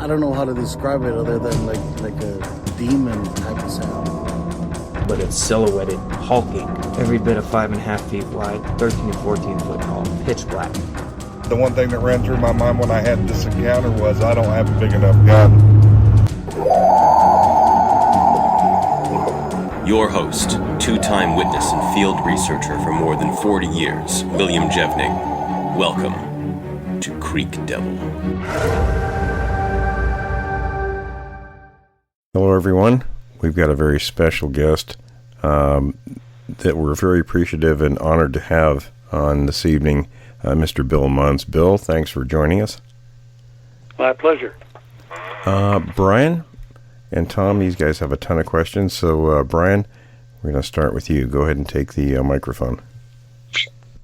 I don't know how to describe it other than like a demon type of sound. But it's silhouetted, hulking, every bit of 5.5 feet wide, 13 to 14 foot tall, pitch black. The one thing that ran through my mind when I had this encounter was I don't have a big enough gun. Your host, two-time witness and field researcher for more than 40 years, William Jevning. Welcome to Creek Devil. Hello, everyone. We've got a very special guest that we're very appreciative and honored to have on this evening, Mr. Bill Munns. Bill, thanks for joining us. My pleasure. Brian and Tom, these guys have a ton of questions. So, Brian, we're going to start with you. Go ahead and take the microphone.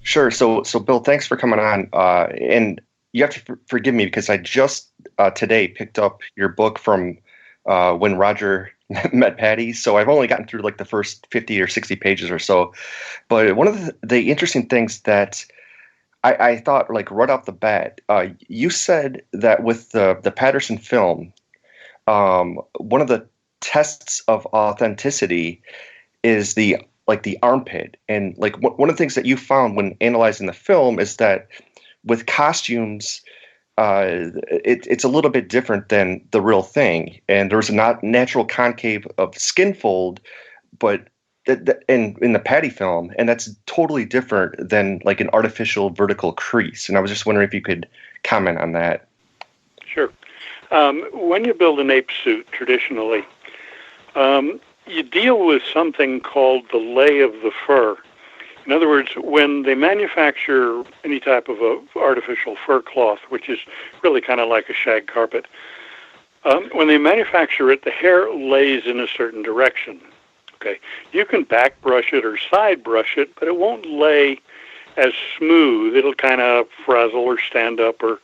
Sure. So Bill, thanks for coming on. And you have to forgive me because I just today picked up your book from when Roger met Patty. So I've only gotten through like the first 50 or 60 pages or so. But one of the interesting things that I thought, like right off the bat, you said that with the Patterson film, one of the tests of authenticity is the armpit. And like one of the things that you found when analyzing the film is that with costumes, it's a little bit different than the real thing. And there's a natural concave of skin fold, but in the Patty film, and that's totally different than like an artificial vertical crease. And I was just wondering if you could comment on that. Sure. When you build an ape suit, traditionally, you deal with something called the lay of the fur. In other words, when they manufacture any type of a artificial fur cloth, which is really kind of like a shag carpet, when they manufacture it, the hair lays in a certain direction. Okay, you can back brush it or side brush it, but it won't lay as smooth. It'll kind of frazzle or stand up or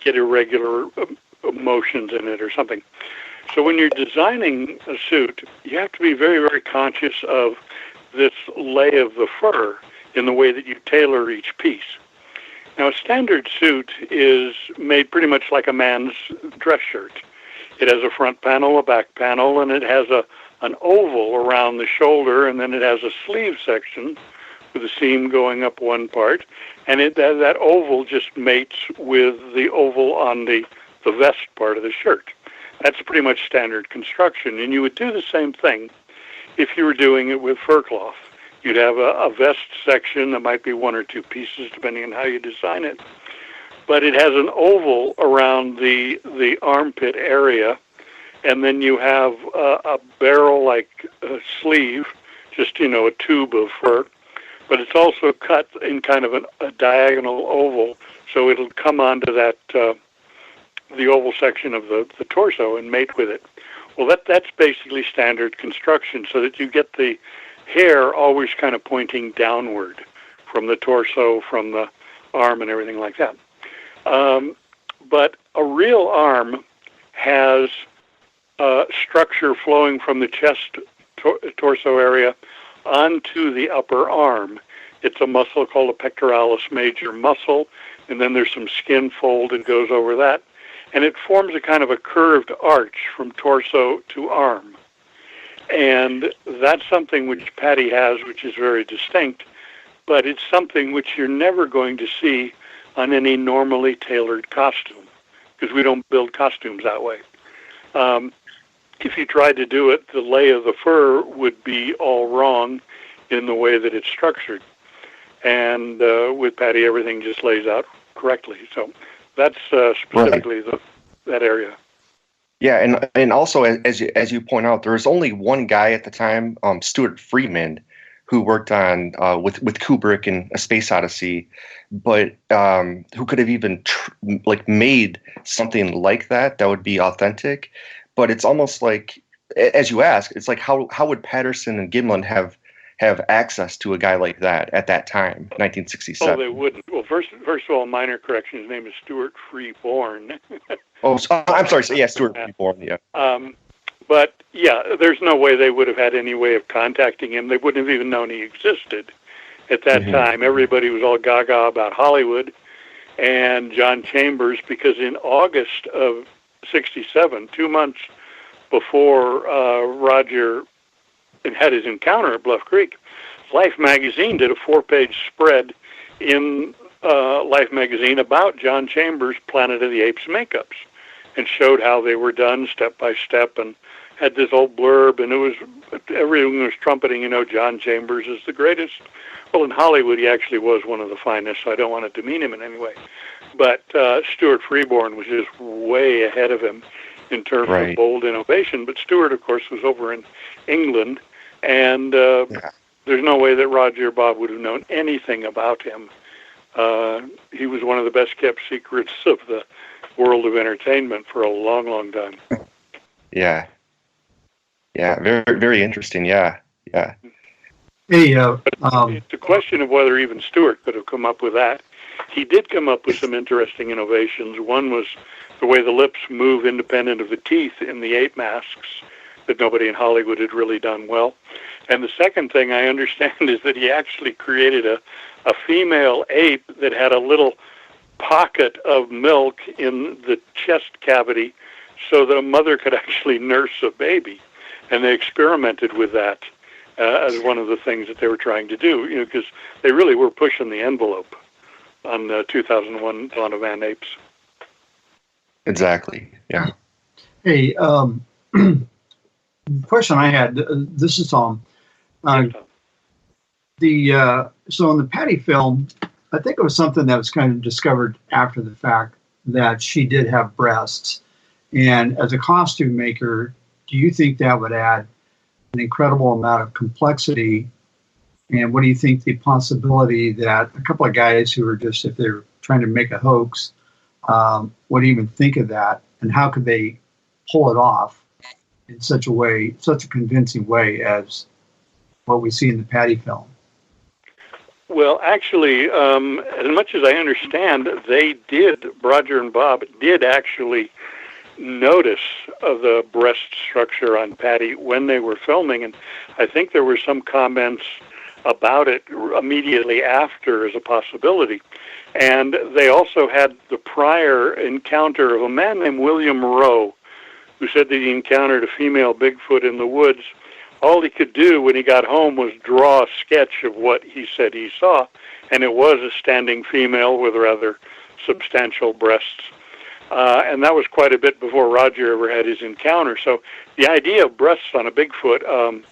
get irregular motions in it or something. So when you're designing a suit, you have to be very, very conscious of this lay of the fur in the way that you tailor each piece. Now, a standard suit is made pretty much like a man's dress shirt. It has a front panel, a back panel, and it has an oval around the shoulder, and then it has a sleeve section with a seam going up one part, and that oval just mates with the oval on the vest part of the shirt. That's pretty much standard construction, and you would do the same thing if you were doing it with fur cloth. You'd have a vest section that might be one or two pieces, depending on how you design it, but it has an oval around the armpit area, and then you have a barrel-like sleeve, just, a tube of fur, but it's also cut in kind of a diagonal oval, so it'll come onto that the oval section of the torso and mate with it. Well, that's basically standard construction, so that you get the hair always kind of pointing downward from the torso, from the arm, and everything like that. But a real arm has structure flowing from the chest torso area onto the upper arm. It's a muscle called a pectoralis major muscle, and then there's some skin fold that goes over that, and it forms a kind of a curved arch from torso to arm. And that's something which Patty has, which is very distinct, but it's something which you're never going to see on any normally tailored costume, because we don't build costumes that way. If you tried to do it, the lay of the fur would be all wrong in the way that it's structured. And with Patty, everything just lays out correctly. So that's specifically that area. Yeah, and also, as you point out, there was only one guy at the time, Stuart Freeman, who worked on with Kubrick and A Space Odyssey, but who could have even made something like that would be authentic. But it's almost like, as you ask, it's like how would Patterson and Gimlin have access to a guy like that at that time, 1967? Oh, they wouldn't. Well, first of all, minor correction. His name is Stuart Freeborn. Oh, I'm sorry. So, yeah, Stuart Freeborn. Yeah. But yeah, there's no way they would have had any way of contacting him. They wouldn't have even known he existed at that time. Everybody was all gaga about Hollywood and John Chambers, because in August of 1967, 2 months before Roger had his encounter at Bluff Creek, Life magazine did a 4-page spread in Life magazine about John Chambers' Planet of the Apes makeups, and showed how they were done step by step, and had this old blurb, and everyone was trumpeting, John Chambers is the greatest. Well, in Hollywood, he actually was one of the finest, so I don't want to demean him in any way. But Stuart Freeborn was just way ahead of him in terms of bold innovation. But Stuart, of course, was over in England, and there's no way that Roger or Bob would have known anything about him. He was one of the best-kept secrets of the world of entertainment for a long, long time. Yeah. Yeah, very, very interesting. Yeah. Hey, it's a question of whether even Stuart could have come up with that. He did come up with some interesting innovations. One was the way the lips move independent of the teeth in the ape masks that nobody in Hollywood had really done well. And the second thing I understand is that he actually created a female ape that had a little pocket of milk in the chest cavity so that a mother could actually nurse a baby. And they experimented with that as one of the things that they were trying to do, because they really were pushing the envelope on 2001 Dawn of Ant Apes. Exactly, yeah. Hey, question I had, this is Tom. So in the Patty film, I think it was something that was kind of discovered after the fact that she did have breasts. And as a costume maker, do you think that would add an incredible amount of complexity? And what do you think the possibility that a couple of guys who are just, if they're trying to make a hoax, would even think of that? And how could they pull it off in such a convincing way as what we see in the Patty film? Well, actually, as much as I understand, Roger and Bob did actually notice of the breast structure on Patty when they were filming, and I think there were some comments about it immediately after as a possibility. And they also had the prior encounter of a man named William Rowe, who said that he encountered a female Bigfoot in the woods. All he could do when he got home was draw a sketch of what he said he saw, and it was a standing female with rather substantial breasts. And that was quite a bit before Roger ever had his encounter. So the idea of breasts on a Bigfoot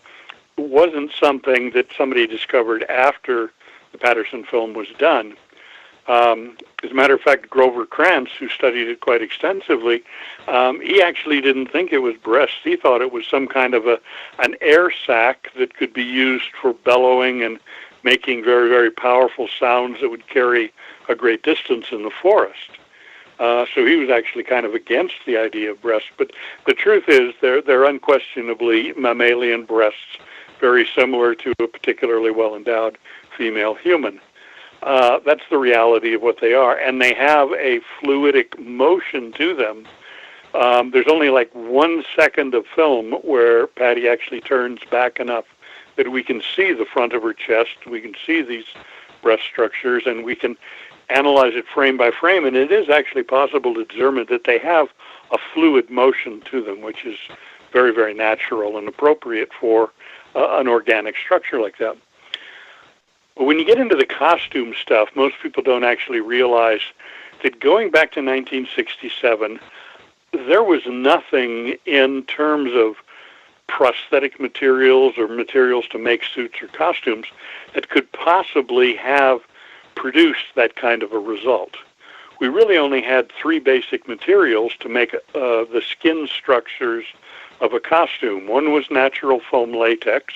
wasn't something that somebody discovered after the Patterson film was done. As a matter of fact, Grover Krantz, who studied it quite extensively, he actually didn't think it was breasts. He thought it was some kind of an air sac that could be used for bellowing and making very, very powerful sounds that would carry a great distance in the forest. So he was actually kind of against the idea of breasts. But the truth is they're unquestionably mammalian breasts, very similar to a particularly well-endowed female human. That's the reality of what they are. And they have a fluidic motion to them. There's only like 1 second of film where Patty actually turns back enough that we can see the front of her chest, we can see these breast structures, and we can analyze it frame by frame, and it is actually possible to determine that they have a fluid motion to them, which is very, very natural and appropriate for an organic structure like that. But when you get into the costume stuff, most people don't actually realize that going back to 1967, there was nothing in terms of prosthetic materials or materials to make suits or costumes that could possibly have produced that kind of a result. We really only had 3 basic materials to make the skin structures of a costume. One was natural foam latex,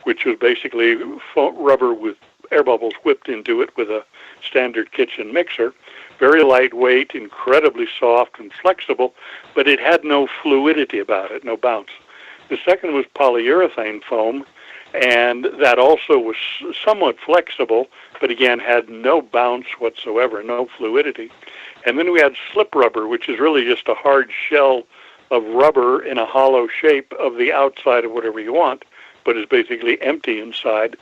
which was basically rubber with air bubbles whipped into it with a standard kitchen mixer. Very lightweight, incredibly soft and flexible, but it had no fluidity about it, no bounce. The second was polyurethane foam, and that also was somewhat flexible, but again had no bounce whatsoever, no fluidity. And then we had slip rubber, which is really just a hard shell of rubber in a hollow shape of the outside of whatever you want, but is basically empty inside.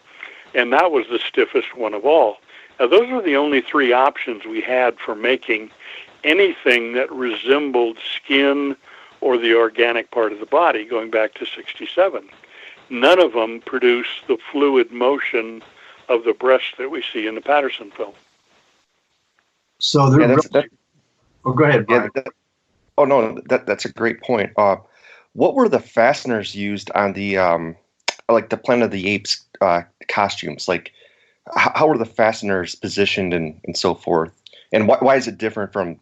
And that was the stiffest one of all. Now, those were the only 3 options we had for making anything that resembled skin or the organic part of the body, going back to 67. None of them produce the fluid motion of the breast that we see in the Patterson film. So they're oh, go ahead, Brian. That's a great point. What were the fasteners used on the like the Planet of the Apes costumes? Like, how were the fasteners positioned and so forth? And why is it different from,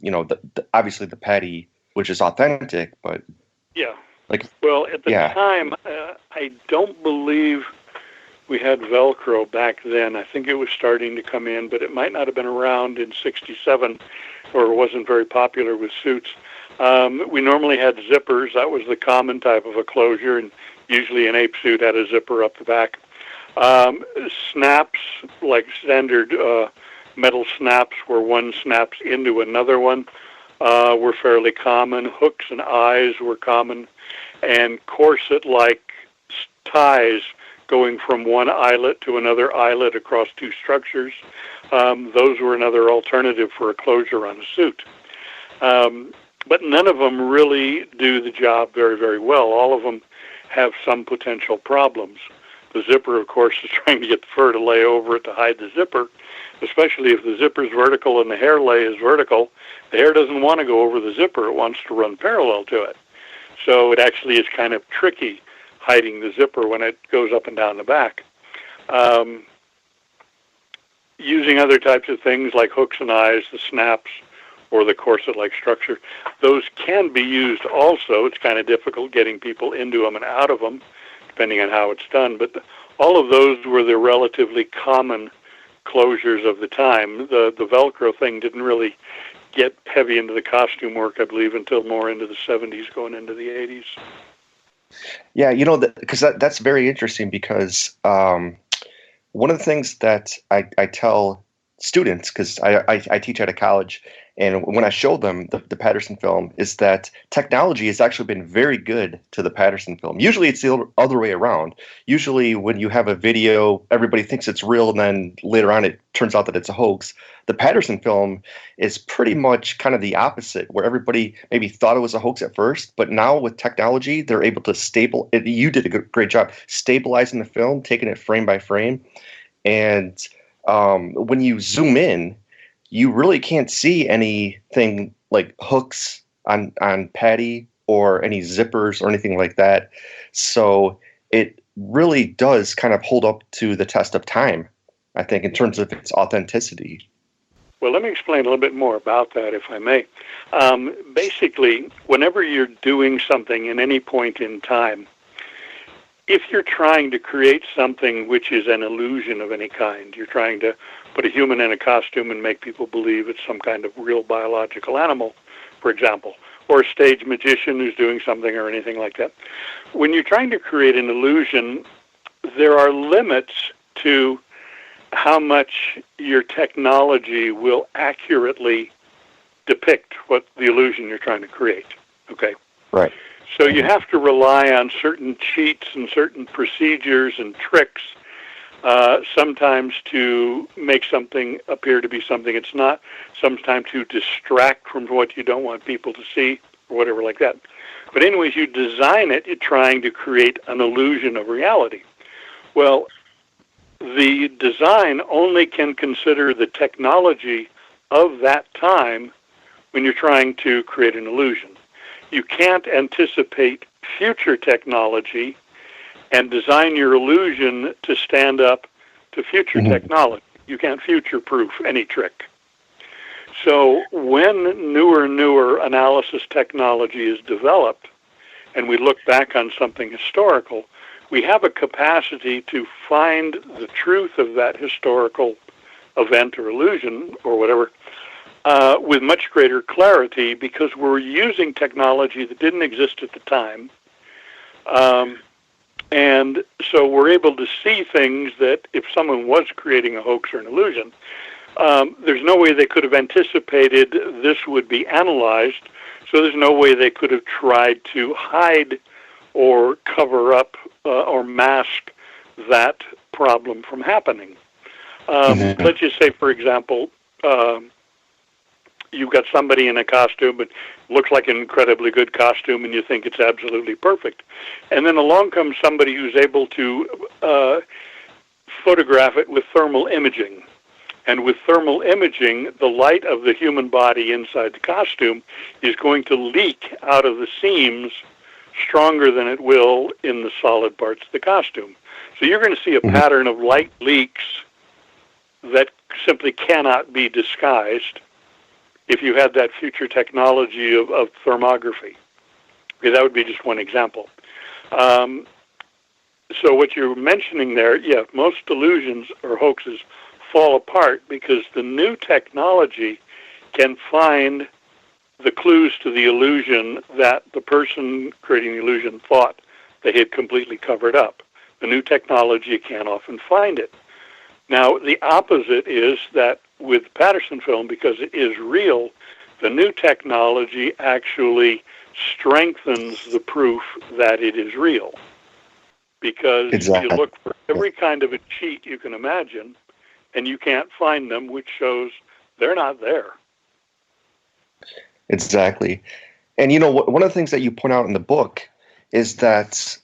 obviously the patty, which is authentic, but yeah, like, well, at the time, I don't believe we had Velcro back then. I think it was starting to come in, but it might not have been around in 67, or it wasn't very popular with suits. We normally had zippers. That was the common type of a closure, and usually an ape suit had a zipper up the back. Snaps, like standard metal snaps where one snaps into another one, were fairly common. Hooks and eyes were common, and corset-like ties going from one eyelet to another eyelet across two structures. Those were another alternative for a closure on a suit. But none of them really do the job very, very well. All of them have some potential problems. The zipper, of course, is trying to get the fur to lay over it to hide the zipper, especially if the zipper is vertical and the hair lay is vertical. The hair doesn't want to go over the zipper. It wants to run parallel to it. So it actually is kind of tricky hiding the zipper when it goes up and down the back. Using other types of things like hooks and eyes, the snaps, or the corset-like structure, those can be used also. It's kind of difficult getting people into them and out of them, depending on how it's done. But all of those were the relatively common closures of the time. The Velcro thing didn't really get heavy into the costume work, I believe, until more into the 70s, going into the 80s. Yeah, because that's very interesting, because one of the things that I tell students, because I teach at a college, and when I show them the Patterson film, is that technology has actually been very good to the Patterson film. Usually it's the other way around. Usually when you have a video, everybody thinks it's real, and then later on it turns out that it's a hoax. The Patterson film is pretty much kind of the opposite, where everybody maybe thought it was a hoax at first, but now with technology, they're able to you did a great job stabilizing the film, taking it frame by frame. And when you zoom in, you really can't see anything like hooks on patty or any zippers or anything like that. So it really does kind of hold up to the test of time, I think, in terms of its authenticity. Well, let me explain a little bit more about that, if I may. Basically, whenever you're doing something in any point in time, if you're trying to create something which is an illusion of any kind, you're trying to put a human in a costume and make people believe it's some kind of real biological animal, for example, or a stage magician who's doing something or anything like that. When you're trying to create an illusion, there are limits to how much your technology will accurately depict what the illusion you're trying to create. Okay? Right. So you have to rely on certain cheats and certain procedures and tricks, sometimes to make something appear to be something it's not, sometimes to distract from what you don't want people to see, or whatever like that. But anyways, you design it, you're trying to create an illusion of reality. Well, the design only can consider the technology of that time when you're trying to create an illusion. You can't anticipate future technology and design your illusion to stand up to future technology. You can't future-proof any trick. So when newer analysis technology is developed, and we look back on something historical, we have a capacity to find the truth of that historical event or illusion or whatever with much greater clarity, because we're using technology that didn't exist at the time. And so we're able to see things that if someone was creating a hoax or an illusion, there's no way they could have anticipated this would be analyzed, so there's no way they could have tried to hide or cover up or mask that problem from happening. Let's just say, for example, you've got somebody in a costume, but looks like an incredibly good costume, and you think it's absolutely perfect. And then along comes somebody who's able to photograph it with thermal imaging. And with thermal imaging, the light of the human body inside the costume is going to leak out of the seams stronger than it will in the solid parts of the costume. So you're going to see a pattern of light leaks that simply cannot be disguised if you had that future technology of thermography. Okay, that would be just one example. So what you're mentioning there, yeah, most illusions or hoaxes fall apart because the new technology can find the clues to the illusion that the person creating the illusion thought they had completely covered up. The new technology can't often find it. Now, the opposite is that with Patterson film, because it is real, the new technology actually strengthens the proof that it is real. Because you look for every kind of a cheat you can imagine, and you can't find them, which shows they're not there. Exactly. And, one of the things that you point out in the book is that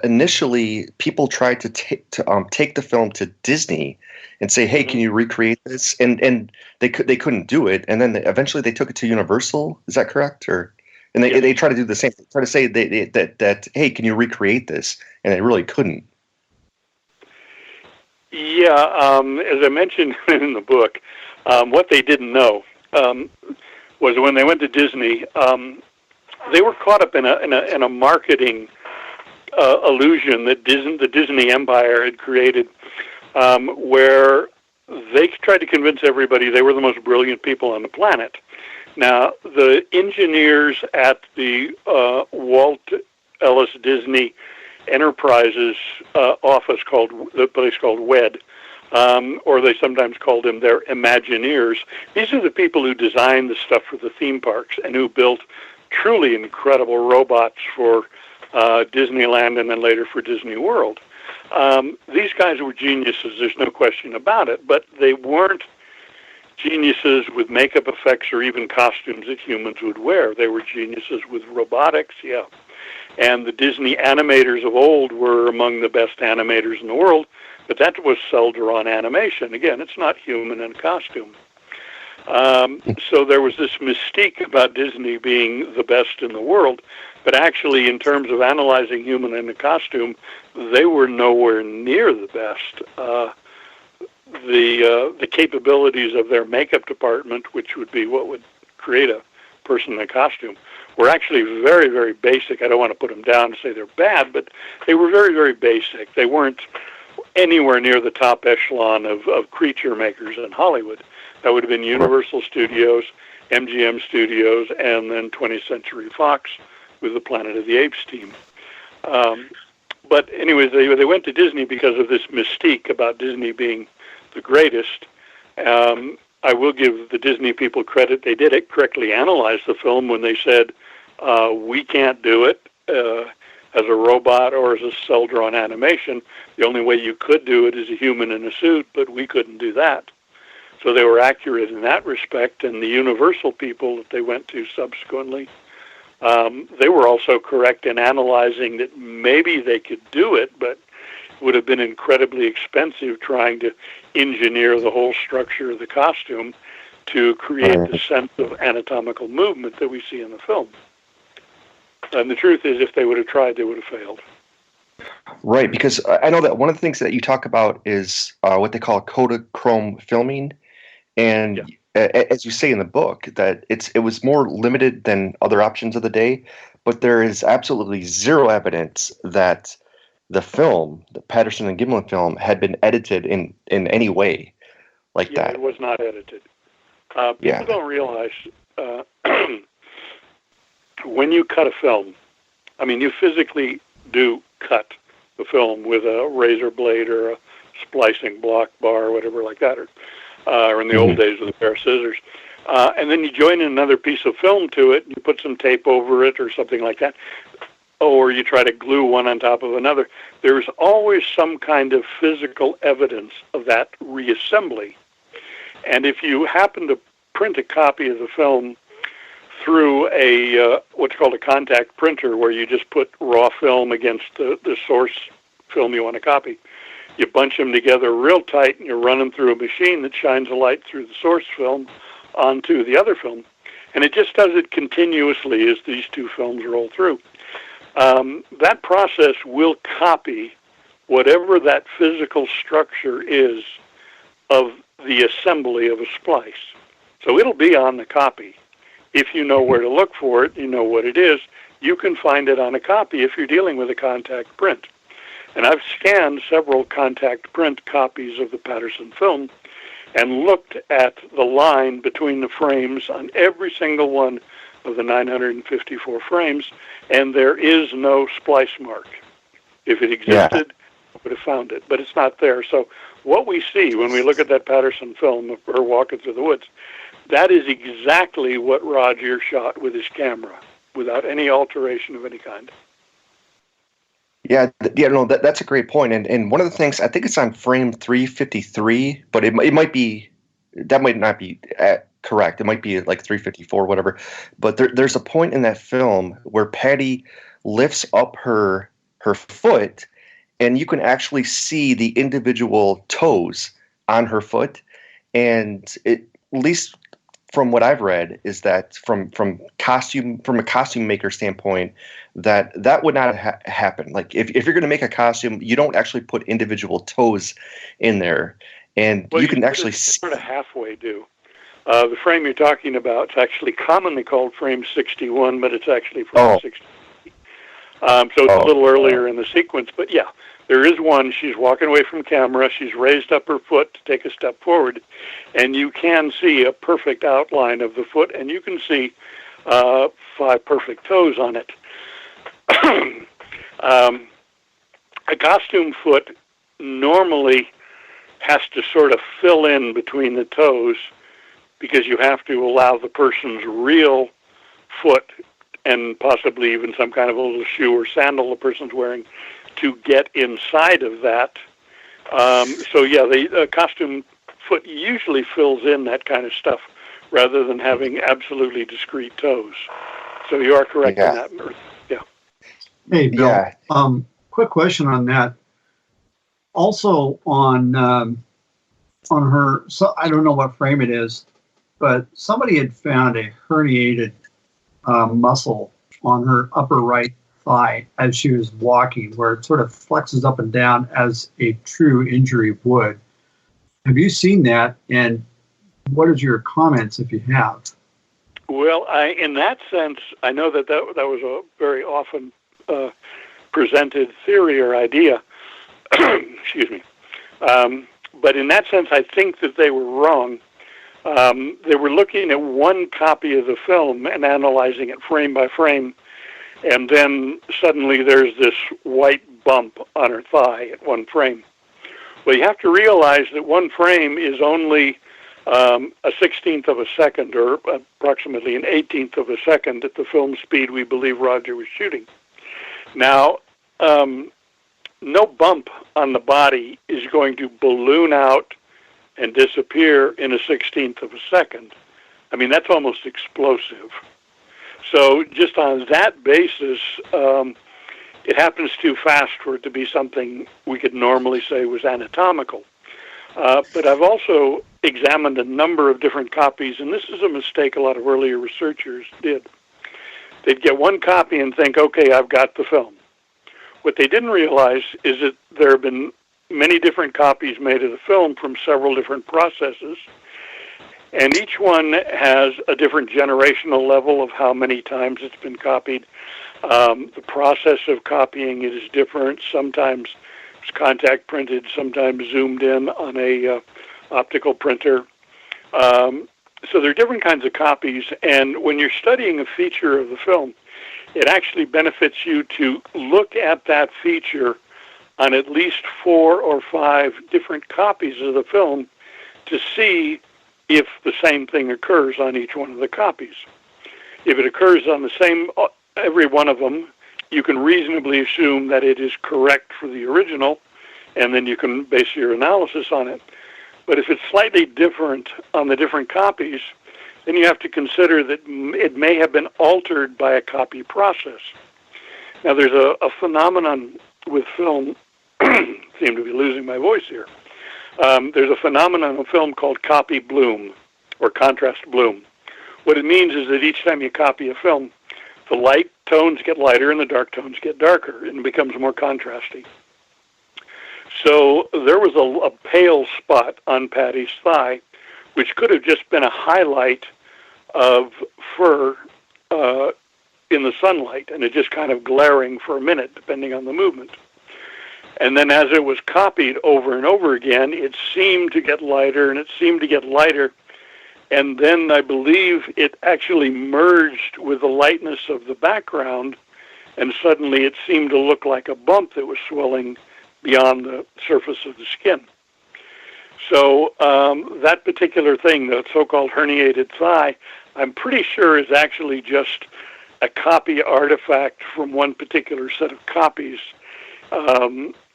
initially people tried to take the film to Disney and say, hey, can you recreate this? And they couldn't do it. And then eventually they took it to Universal. Is that correct? And they try to do the same thing, try to say that, hey, can you recreate this? And they really couldn't. Yeah, as I mentioned in the book, what they didn't know was when they went to Disney, they were caught up in a marketing illusion that the Disney empire had created, where they tried to convince everybody they were the most brilliant people on the planet. Now, the engineers at the Walt Ellis Disney Enterprises office, the place called WED, or they sometimes called them their Imagineers. These are the people who designed the stuff for the theme parks and who built truly incredible robots for Disneyland and then later for Disney World. These guys were geniuses, there's no question about it, but they weren't geniuses with makeup effects or even costumes that humans would wear. They were geniuses with robotics, yeah. And the Disney animators of old were among the best animators in the world, but that was cel-drawn animation. Again, it's not human in a costume. So there was this mystique about Disney being the best in the world, but actually in terms of analyzing human in a costume, they were nowhere near the best. The capabilities of their makeup department, which would be what would create a person in a costume, were actually very, very basic. I don't want to put them down and say they're bad, but they were very, very basic. They weren't anywhere near the top echelon of creature makers in Hollywood. That would have been Universal Studios, MGM Studios, and then 20th Century Fox with the Planet of the Apes team. But anyways, they went to Disney because of this mystique about Disney being the greatest. I will give the Disney people credit. They did it correctly analyze the film when they said, we can't do it as a robot or as a cel-drawn animation. The only way you could do it is a human in a suit, but we couldn't do that. So they were accurate in that respect, and the Universal people that they went to subsequently, they were also correct in analyzing that maybe they could do it, but it would have been incredibly expensive trying to engineer the whole structure of the costume to create the sense of anatomical movement that we see in the film. And the truth is, if they would have tried, they would have failed. Right, because I know that one of the things that you talk about is what they call Kodachrome filming. And as you say in the book, that it was more limited than other options of the day, but there is absolutely zero evidence that the film, the Patterson and Gimlin film, had been edited in any way like that. It was not edited. People don't realize when you cut a film, I mean, you physically do cut the film with a razor blade or a splicing block bar or whatever like that, or in the old days with a pair of scissors. And then you join in another piece of film to it, you put some tape over it or something like that, or you try to glue one on top of another. There's always some kind of physical evidence of that reassembly. And if you happen to print a copy of the film through a what's called a contact printer, where you just put raw film against the source film you want to copy. You bunch them together real tight, and you run them through a machine that shines a light through the source film onto the other film. And it just does it continuously as these two films roll through. That process will copy whatever that physical structure is of the assembly of a splice. So it'll be on the copy. If you know where to look for it, you know what it is, you can find it on a copy if you're dealing with a contact print. And I've scanned several contact print copies of the Patterson film and looked at the line between the frames on every single one of the 954 frames, and there is no splice mark. If it existed, I would have found it, but it's not there. So what we see when we look at that Patterson film of her walking through the woods, that is exactly what Roger shot with his camera, without any alteration of any kind. Yeah, no, that's a great point. And one of the things, I think it's on frame 353, but it might be, that might not be correct. It might be like 354, whatever. But there's a point in that film where Patty lifts up her foot, and you can actually see the individual toes on her foot. And it, at least from what I've read, is that from a costume maker standpoint, that would not happen. Like if you're going to make a costume, you don't actually put individual toes in there, and you can actually sort of halfway do. The frame you're talking about is actually commonly called frame 61, but it's actually frame 60. So it's a little earlier in the sequence, but yeah, there is one. She's walking away from camera. She's raised up her foot to take a step forward, and you can see a perfect outline of the foot, and you can see 5 perfect toes on it. A costume foot normally has to sort of fill in between the toes, because you have to allow the person's real foot, and possibly even some kind of a little shoe or sandal the person's wearing, to get inside of that. So yeah, the costume foot usually fills in that kind of stuff rather than having absolutely discrete toes. So you are correct in that. Yeah. Hey, Bill. Quick question on that. Also on her, so I don't know what frame it is, but somebody had found a herniated muscle on her upper right thigh as she was walking, where it sort of flexes up and down as a true injury would. Have you seen that? And what is your comments if you have? Well, in that sense, I know that was a very often presented theory or idea. Excuse me. But in that sense, I think that they were wrong. They were looking at one copy of the film and analyzing it frame by frame, and then suddenly there's this white bump on her thigh at one frame. Well, you have to realize that one frame is only a 16th of a second, or approximately an 18th of a second at the film speed we believe Roger was shooting. Now, no bump on the body is going to balloon out and disappear in a 16th of a second. I mean, that's almost explosive. So just on that basis, it happens too fast for it to be something we could normally say was anatomical. But I've also examined a number of different copies, and this is a mistake a lot of earlier researchers did. They'd get one copy and think, okay, I've got the film. What they didn't realize is that there have been many different copies made of the film from several different processes, and each one has a different generational level of how many times it's been copied. The process of copying it is different. Sometimes it's contact printed, sometimes zoomed in on a optical printer. So there are different kinds of copies, and when you're studying a feature of the film, it actually benefits you to look at that feature on at least 4 or 5 different copies of the film to see if the same thing occurs on each one of the copies. If it occurs on the same, every one of them, you can reasonably assume that it is correct for the original, and then you can base your analysis on it. But if it's slightly different on the different copies, then you have to consider that it may have been altered by a copy process. Now, there's a phenomenon with film, seem to be losing my voice here. There's a phenomenon of film called copy bloom, or contrast bloom. What it means is that each time you copy a film, the light tones get lighter and the dark tones get darker, and it becomes more contrasty. So there was a pale spot on Patty's thigh, which could have just been a highlight of fur in the sunlight, and it just kind of glaring for a minute, depending on the movement. And then as it was copied over and over again, it seemed to get lighter, and it seemed to get lighter. And then I believe it actually merged with the lightness of the background, and suddenly it seemed to look like a bump that was swelling beyond the surface of the skin. So that particular thing, the so-called herniated thigh, I'm pretty sure is actually just a copy artifact from one particular set of copies.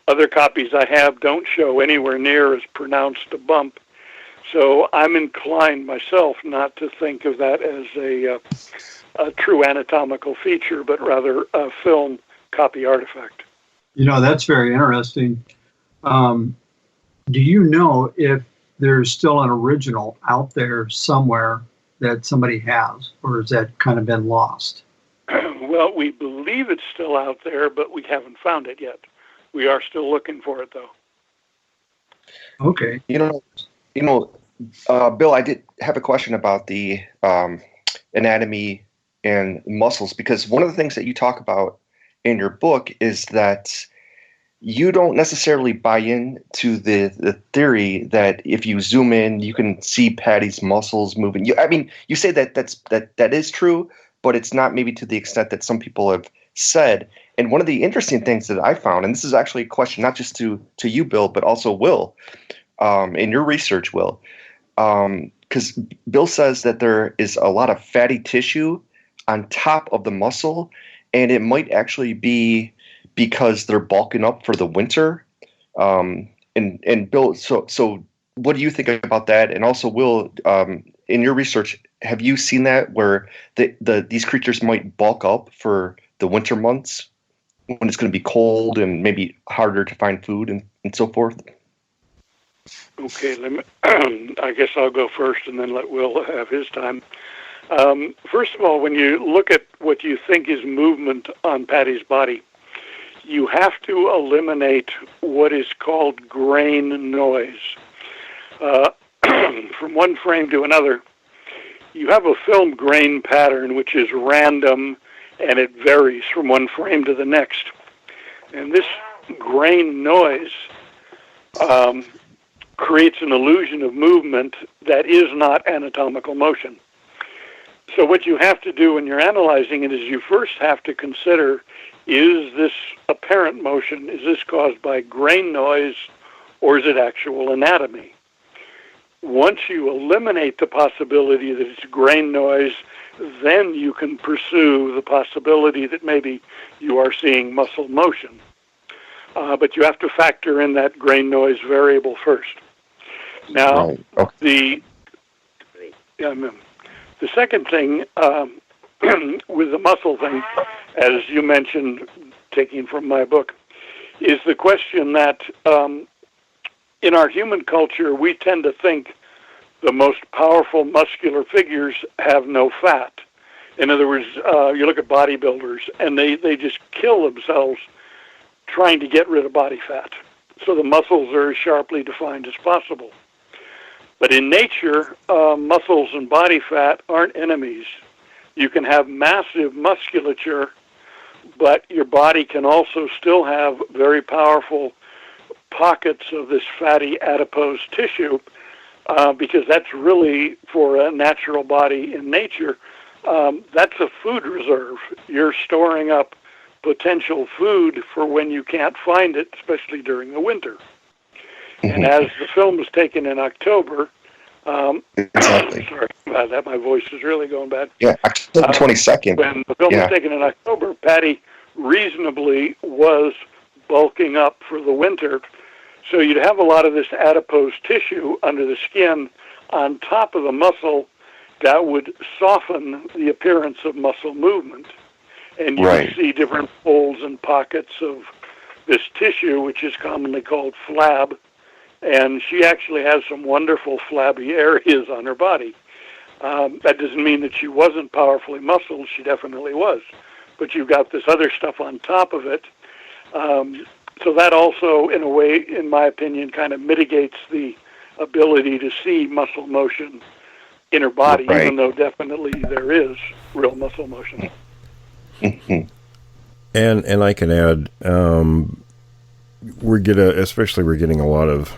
Other copies I have don't show anywhere near as pronounced a bump. So I'm inclined myself not to think of that as a true anatomical feature, but rather a film copy artifact. You know, that's very interesting. Do you know if there's still an original out there somewhere that somebody has, or has that kind of been lost? Well, we believe it's still out there, but we haven't found it yet. We are still looking for it, though. Okay. Bill, I did have a question about the anatomy and muscles, because one of the things that you talk about in your book is that you don't necessarily buy into the theory that if you zoom in, you can see Patty's muscles moving. You say that is true, but it's not maybe to the extent that some people have said. And one of the interesting things that I found, and this is actually a question not just to you, Bill, but also Will, in your research, Will, because Bill says that there is a lot of fatty tissue on top of the muscle, and it might actually be because they're bulking up for the winter. And Bill, so what do you think about that? And also, Will, in your research, have you seen that where these creatures might bulk up for the winter months when it's going to be cold and maybe harder to find food and so forth? Okay, I guess I'll go first and then let Will have his time. First of all, when you look at what you think is movement on Patty's body, you have to eliminate what is called grain noise. From one frame to another, you have a film grain pattern which is random, and it varies from one frame to the next. And this grain noise creates an illusion of movement that is not anatomical motion. So what you have to do when you're analyzing it is you first have to consider, is this apparent motion, is this caused by grain noise, or is it actual anatomy? Once you eliminate the possibility that it's grain noise, then you can pursue the possibility that maybe you are seeing muscle motion. But you have to factor in that grain noise variable first. Now, Right. Okay. The second thing with the muscle thing, as you mentioned, taking from my book, is the question that in our human culture, we tend to think the most powerful muscular figures have no fat. In other words, you look at bodybuilders, and they just kill themselves trying to get rid of body fat. So the muscles are as sharply defined as possible. But in nature, muscles and body fat aren't enemies. You can have massive musculature, but your body can also still have very powerful pockets of this fatty adipose tissue, because that's really, for a natural body in nature, that's a food reserve. You're storing up potential food for when you can't find it, especially during the winter. And as the film was taken in October, Exactly. Sorry about that, my voice is really going bad. Yeah, October 22nd. When the film was taken in October, Patty reasonably was bulking up for the winter. So you'd have a lot of this adipose tissue under the skin on top of the muscle, that would soften the appearance of muscle movement. And you Right. can see different folds and pockets of this tissue, which is commonly called flab. And she actually has some wonderful flabby areas on her body. That doesn't mean that she wasn't powerfully muscled. She definitely was. But you've got this other stuff on top of it. So that also, in a way, in my opinion, kind of mitigates the ability to see muscle motion in her body, Right. even though definitely there is real muscle motion. And I can add, we're getting a lot of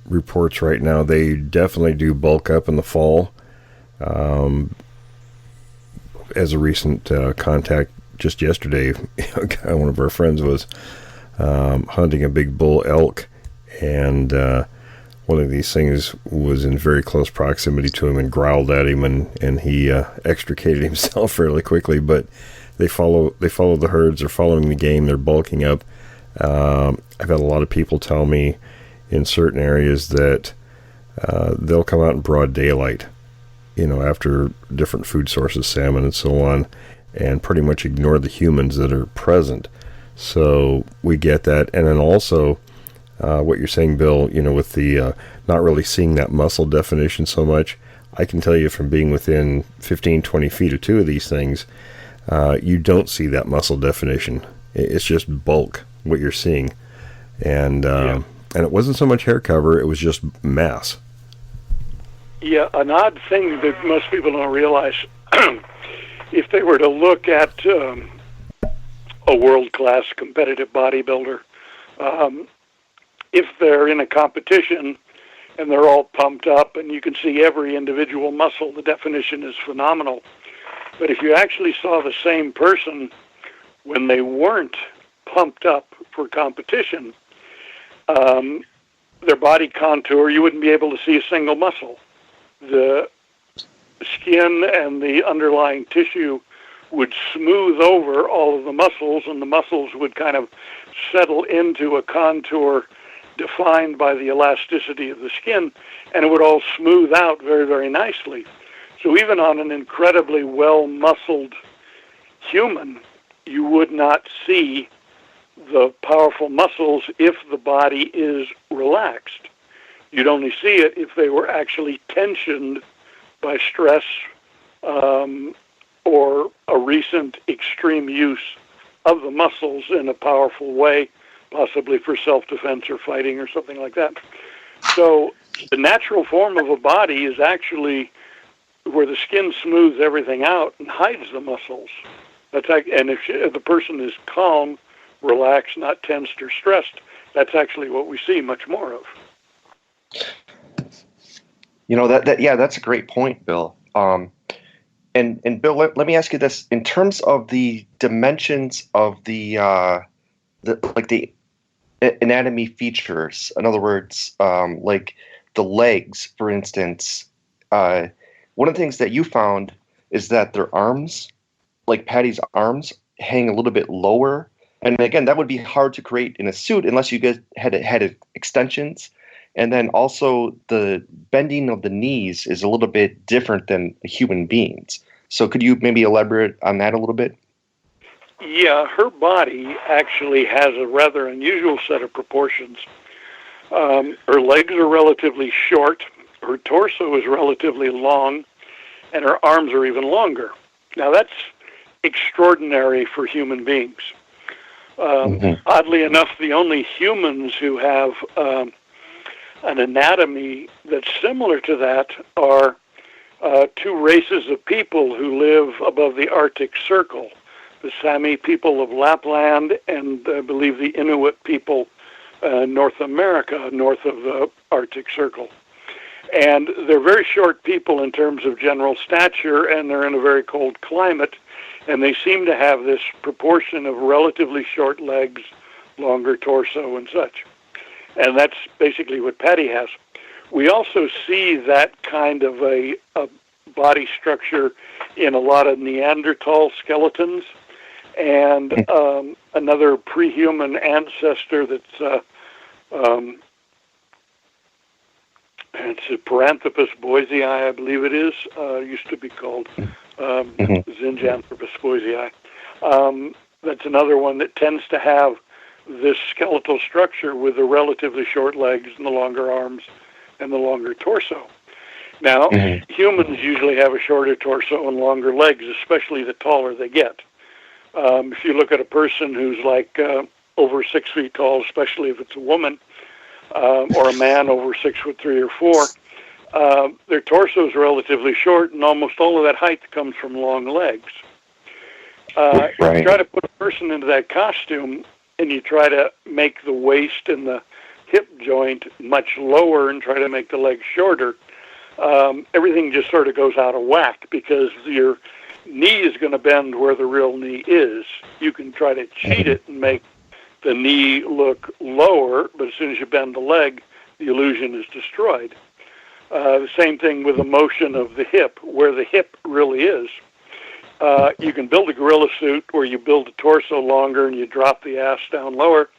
reports right now. They definitely do bulk up in the fall. As a recent contact just yesterday, one of our friends was hunting a big bull elk, and one of these things was in very close proximity to him and growled at him, and he extricated himself fairly quickly. But they follow the herds. They're following the game. They're bulking up. I've had a lot of people tell me in certain areas that they'll come out in broad daylight, after different food sources, salmon and so on, and pretty much ignore the humans that are present. So we get that. And then also what you're saying, Bill, with the not really seeing that muscle definition so much, I can tell you from being within 15, 20 feet of two of these things, you don't see that muscle definition. It's just bulk, what you're seeing. And and it wasn't so much hair cover, it was just mass. Yeah, an odd thing that most people don't realize, if they were to look at a world-class competitive bodybuilder, if they're in a competition and they're all pumped up and you can see every individual muscle, the definition is phenomenal. But if you actually saw the same person when they weren't pumped up for competition, their body contour, you wouldn't be able to see a single muscle. The skin and the underlying tissue would smooth over all of the muscles, and the muscles would kind of settle into a contour defined by the elasticity of the skin, and it would all smooth out very, very nicely. So even on an incredibly well-muscled human, you would not see the powerful muscles if the body is relaxed. You'd only see it if they were actually tensioned by stress or a recent extreme use of the muscles in a powerful way, possibly for self-defense or fighting or something like that. So the natural form of a body is actually where the skin smooths everything out and hides the muscles. And if the person is calm, relaxed, not tensed or stressed, that's actually what we see much more of. That's a great point, Bill. And Bill, let me ask you this: in terms of the dimensions of the anatomy features, in other words, like the legs, for instance, one of the things that you found is that their arms, like Patty's arms, hang a little bit lower. And again, that would be hard to create in a suit unless you guys had extensions. And then also the bending of the knees is a little bit different than human beings. So could you maybe elaborate on that a little bit? Yeah, her body actually has a rather unusual set of proportions. Her legs are relatively short, her torso is relatively long, and her arms are even longer. Now that's extraordinary for human beings. Oddly enough, the only humans who have an anatomy that's similar to that are two races of people who live above the Arctic Circle, the Sami people of Lapland and I believe the Inuit people North America, north of the Arctic Circle. And they're very short people in terms of general stature, and they're in a very cold climate, and they seem to have this proportion of relatively short legs, longer torso, and such. And that's basically what Patty has. We also see that kind of a body structure in a lot of Neanderthal skeletons, and another pre-human ancestor that's It's a Paranthropus boisei, I believe it is. Used to be called Zinjanthropus boisei. That's another one that tends to have this skeletal structure with the relatively short legs and the longer arms and the longer torso. Now, humans usually have a shorter torso and longer legs, especially the taller they get. If you look at a person who's like over 6 feet tall, especially if it's a woman, or a man over 6'3" or 4", their torso is relatively short, and almost all of that height comes from long legs. If you try to put a person into that costume, and you try to make the waist and the hip joint much lower and try to make the legs shorter, everything just sort of goes out of whack, because your knee is going to bend where the real knee is. You can try to cheat it and make the knee look lower, but as soon as you bend the leg, the illusion is destroyed. The same thing with the motion of the hip, where the hip really is. You can build a gorilla suit where you build the torso longer and you drop the ass down lower,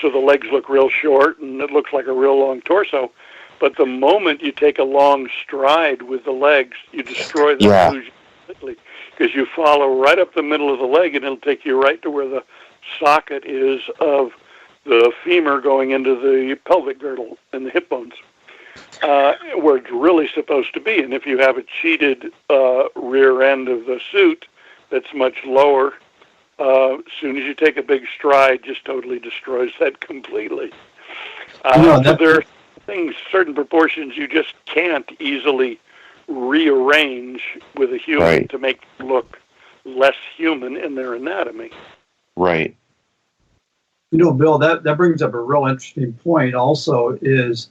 so the legs look real short and it looks like a real long torso. But the moment you take a long stride with the legs, you destroy the illusion completely, because you follow right up the middle of the leg, and it'll take you right to where the socket is of the femur going into the pelvic girdle and the hip bones, where it's really supposed to be. And if you have a cheated rear end of the suit that's much lower, as soon as you take a big stride, just totally destroys that completely. So there are things, certain proportions you just can't easily rearrange with a human to make them look less human in their anatomy. Right. Bill, that brings up a real interesting point also, is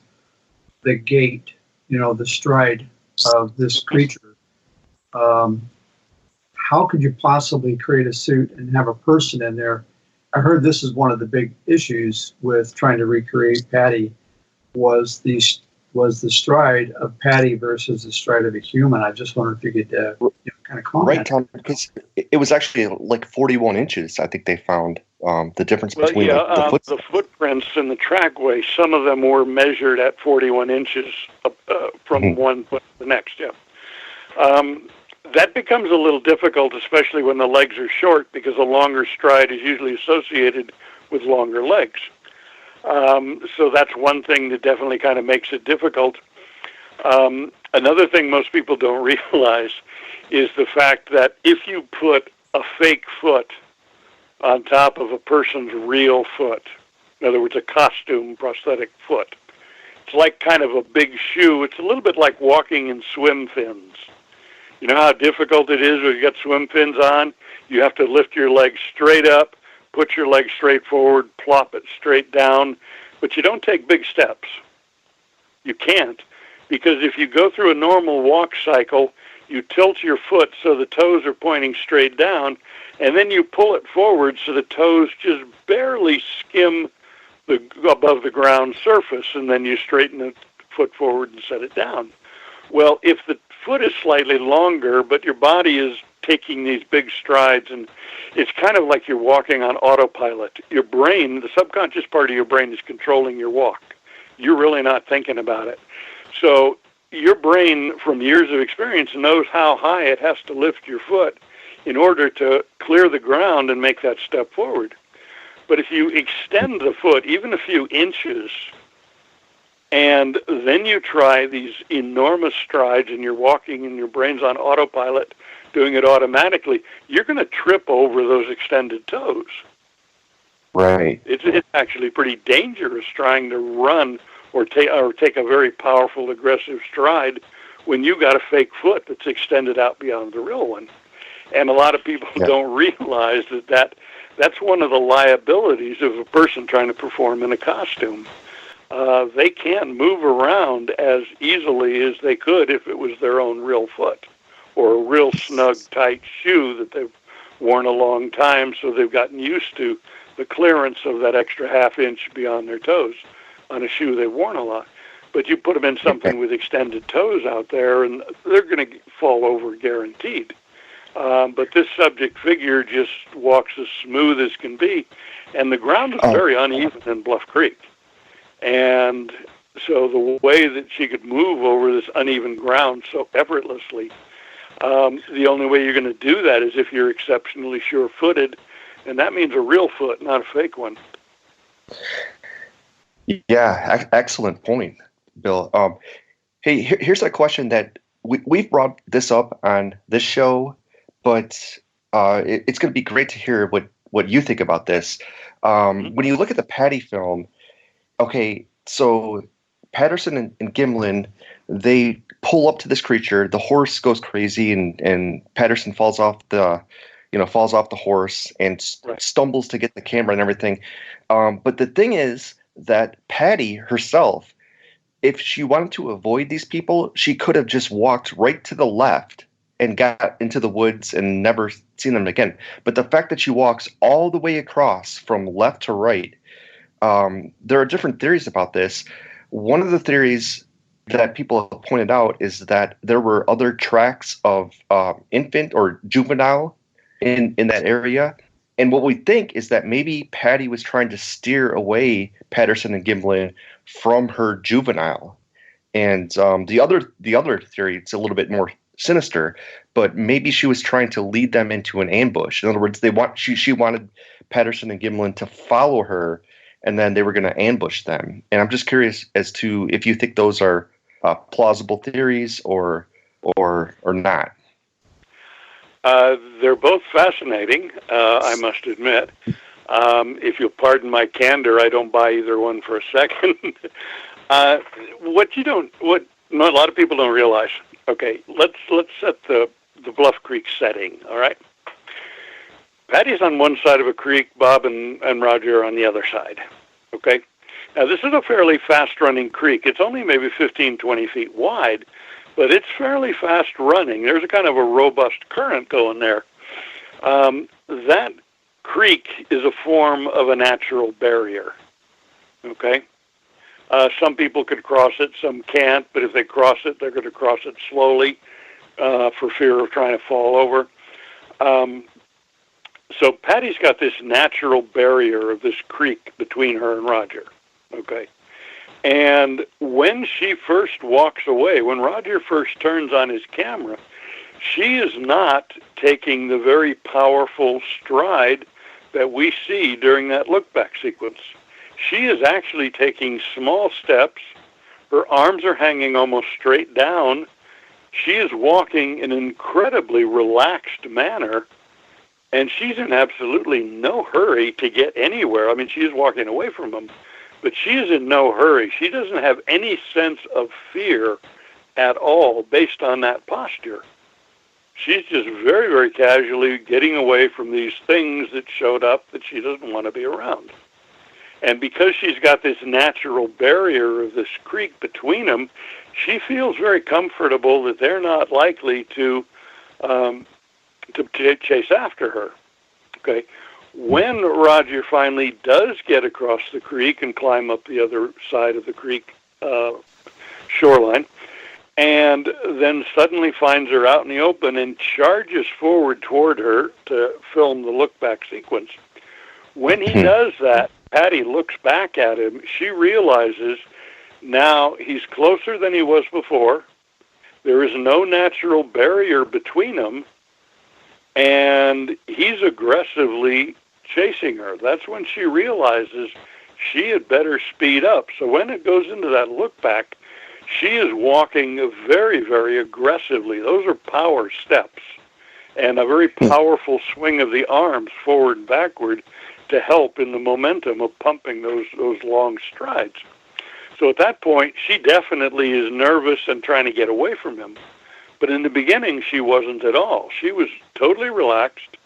the gait, the stride of this creature. How could you possibly create a suit and have a person in there? I heard this is one of the big issues with trying to recreate Patty, was the stride of Patty versus the stride of a human. I just wonder if you could kind of comment. Right, Tom, because it was actually like 41 inches, I think they found. The difference between the footprints and the trackway, some of them were measured at 41 inches from one foot to the next, that becomes a little difficult, especially when the legs are short, because a longer stride is usually associated with longer legs. So that's one thing that definitely kind of makes it difficult. Another thing most people don't realize is the fact that if you put a fake foot on top of a person's real foot, in other words, a costume prosthetic foot, it's like kind of a big shoe. It's a little bit like walking in swim fins. You know how difficult it is when you got swim fins on? You have to lift your legs straight up, put your legs straight forward, plop it straight down, but you don't take big steps. You can't, because if you go through a normal walk cycle, you tilt your foot so the toes are pointing straight down, and then you pull it forward so the toes just barely skim above the ground surface, and then you straighten the foot forward and set it down. Well, if the foot is slightly longer, but your body is taking these big strides, and it's kind of like you're walking on autopilot. Your brain, the subconscious part of your brain, is controlling your walk. You're really not thinking about it. So your brain, from years of experience, knows how high it has to lift your foot in order to clear the ground and make that step forward. But if you extend the foot even a few inches, and then you try these enormous strides and you're walking and your brain's on autopilot, doing it automatically, you're going to trip over those extended toes. Right. It's actually pretty dangerous trying to run or take a very powerful, aggressive stride when you got a fake foot that's extended out beyond the real one. And a lot of people don't realize that's one of the liabilities of a person trying to perform in a costume. They can't move around as easily as they could if it was their own real foot, or a real snug, tight shoe that they've worn a long time, so they've gotten used to the clearance of that extra half inch beyond their toes on a shoe they've worn a lot. But you put them in something with extended toes out there, and they're going to fall over guaranteed. But this subject figure just walks as smooth as can be, and the ground is very uneven in Bluff Creek. And So the way that she could move over this uneven ground so effortlessly, the only way you're going to do that is if you're exceptionally sure-footed, and that means a real foot, not a fake one. Yeah, excellent point, Bill. Hey, here's a question that we've brought this up on this show, but it's going to be great to hear what you think about this. When you look at the Patty film, okay, so Patterson and Gimlin, they pull up to this creature. The horse goes crazy, and Patterson falls off the horse and stumbles to get the camera and everything. But the thing is that Patty herself, if she wanted to avoid these people, she could have just walked right to the left and got into the woods and never seen them again. But the fact that she walks all the way across from left to right, there are different theories about this. One of the theories that people have pointed out is that there were other tracks of infant or juvenile in that area. And what we think is that maybe Patty was trying to steer away Patterson and Gimlin from her juvenile. And the other theory, it's a little bit more sinister, but maybe she was trying to lead them into an ambush. In other words, she wanted Patterson and Gimlin to follow her, and then they were going to ambush them. And I'm just curious as to if you think those are plausible theories or not. They're both fascinating, I must admit. If you'll pardon my candor, I don't buy either one for a second. What a lot of people don't realize. Okay, let's set the Bluff Creek setting. All right, Patty's on one side of a creek. Bob and Roger are on the other side. Okay, now this is a fairly fast-running creek. It's only maybe 15, 20 feet wide, but it's fairly fast running. There's a kind of a robust current going there. That creek is a form of a natural barrier. Okay? Some people could cross it, some can't, but if they cross it, they're going to cross it slowly for fear of trying to fall over. So Patty's got this natural barrier of this creek between her and Roger. Okay? And when she first walks away, when Roger first turns on his camera, she is not taking the very powerful stride that we see during that look-back sequence. She is actually taking small steps. Her arms are hanging almost straight down. She is walking in an incredibly relaxed manner, and she's in absolutely no hurry to get anywhere. I mean, she is walking away from him, but she is in no hurry. She doesn't have any sense of fear at all based on that posture. She's just very, very casually getting away from these things that showed up that she doesn't want to be around. And because she's got this natural barrier of this creek between them, she feels very comfortable that they're not likely to chase after her. Okay. When Roger finally does get across the creek and climb up the other side of the creek shoreline, and then suddenly finds her out in the open and charges forward toward her to film the look-back sequence, when he does that, Patty looks back at him. She realizes now he's closer than he was before. There is no natural barrier between them, and he's aggressively chasing her. That's when she realizes she had better speed up. So when it goes into that look back, she is walking very, very aggressively. Those are power steps and a very powerful swing of the arms forward and backward to help in the momentum of pumping those long strides. So at that point, she definitely is nervous and trying to get away from him. But in the beginning, she wasn't at all. She was totally relaxed,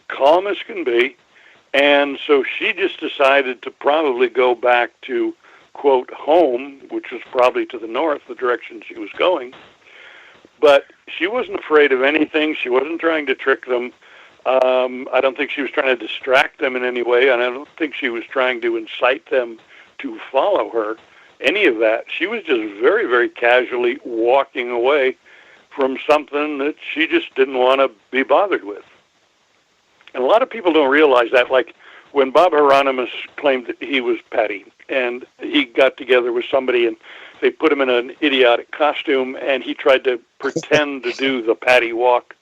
calm as can be, and so she just decided to probably go back to, quote, home, which was probably to the north, the direction she was going. But she wasn't afraid of anything. She wasn't trying to trick them. I don't think she was trying to distract them in any way, and I don't think she was trying to incite them to follow her, any of that. She was just very, very casually walking away from something that she just didn't want to be bothered with. And a lot of people don't realize that. Like, when Bob Hieronymus claimed that he was Patty, and he got together with somebody, and they put him in an idiotic costume, and he tried to pretend to do the Patty walk,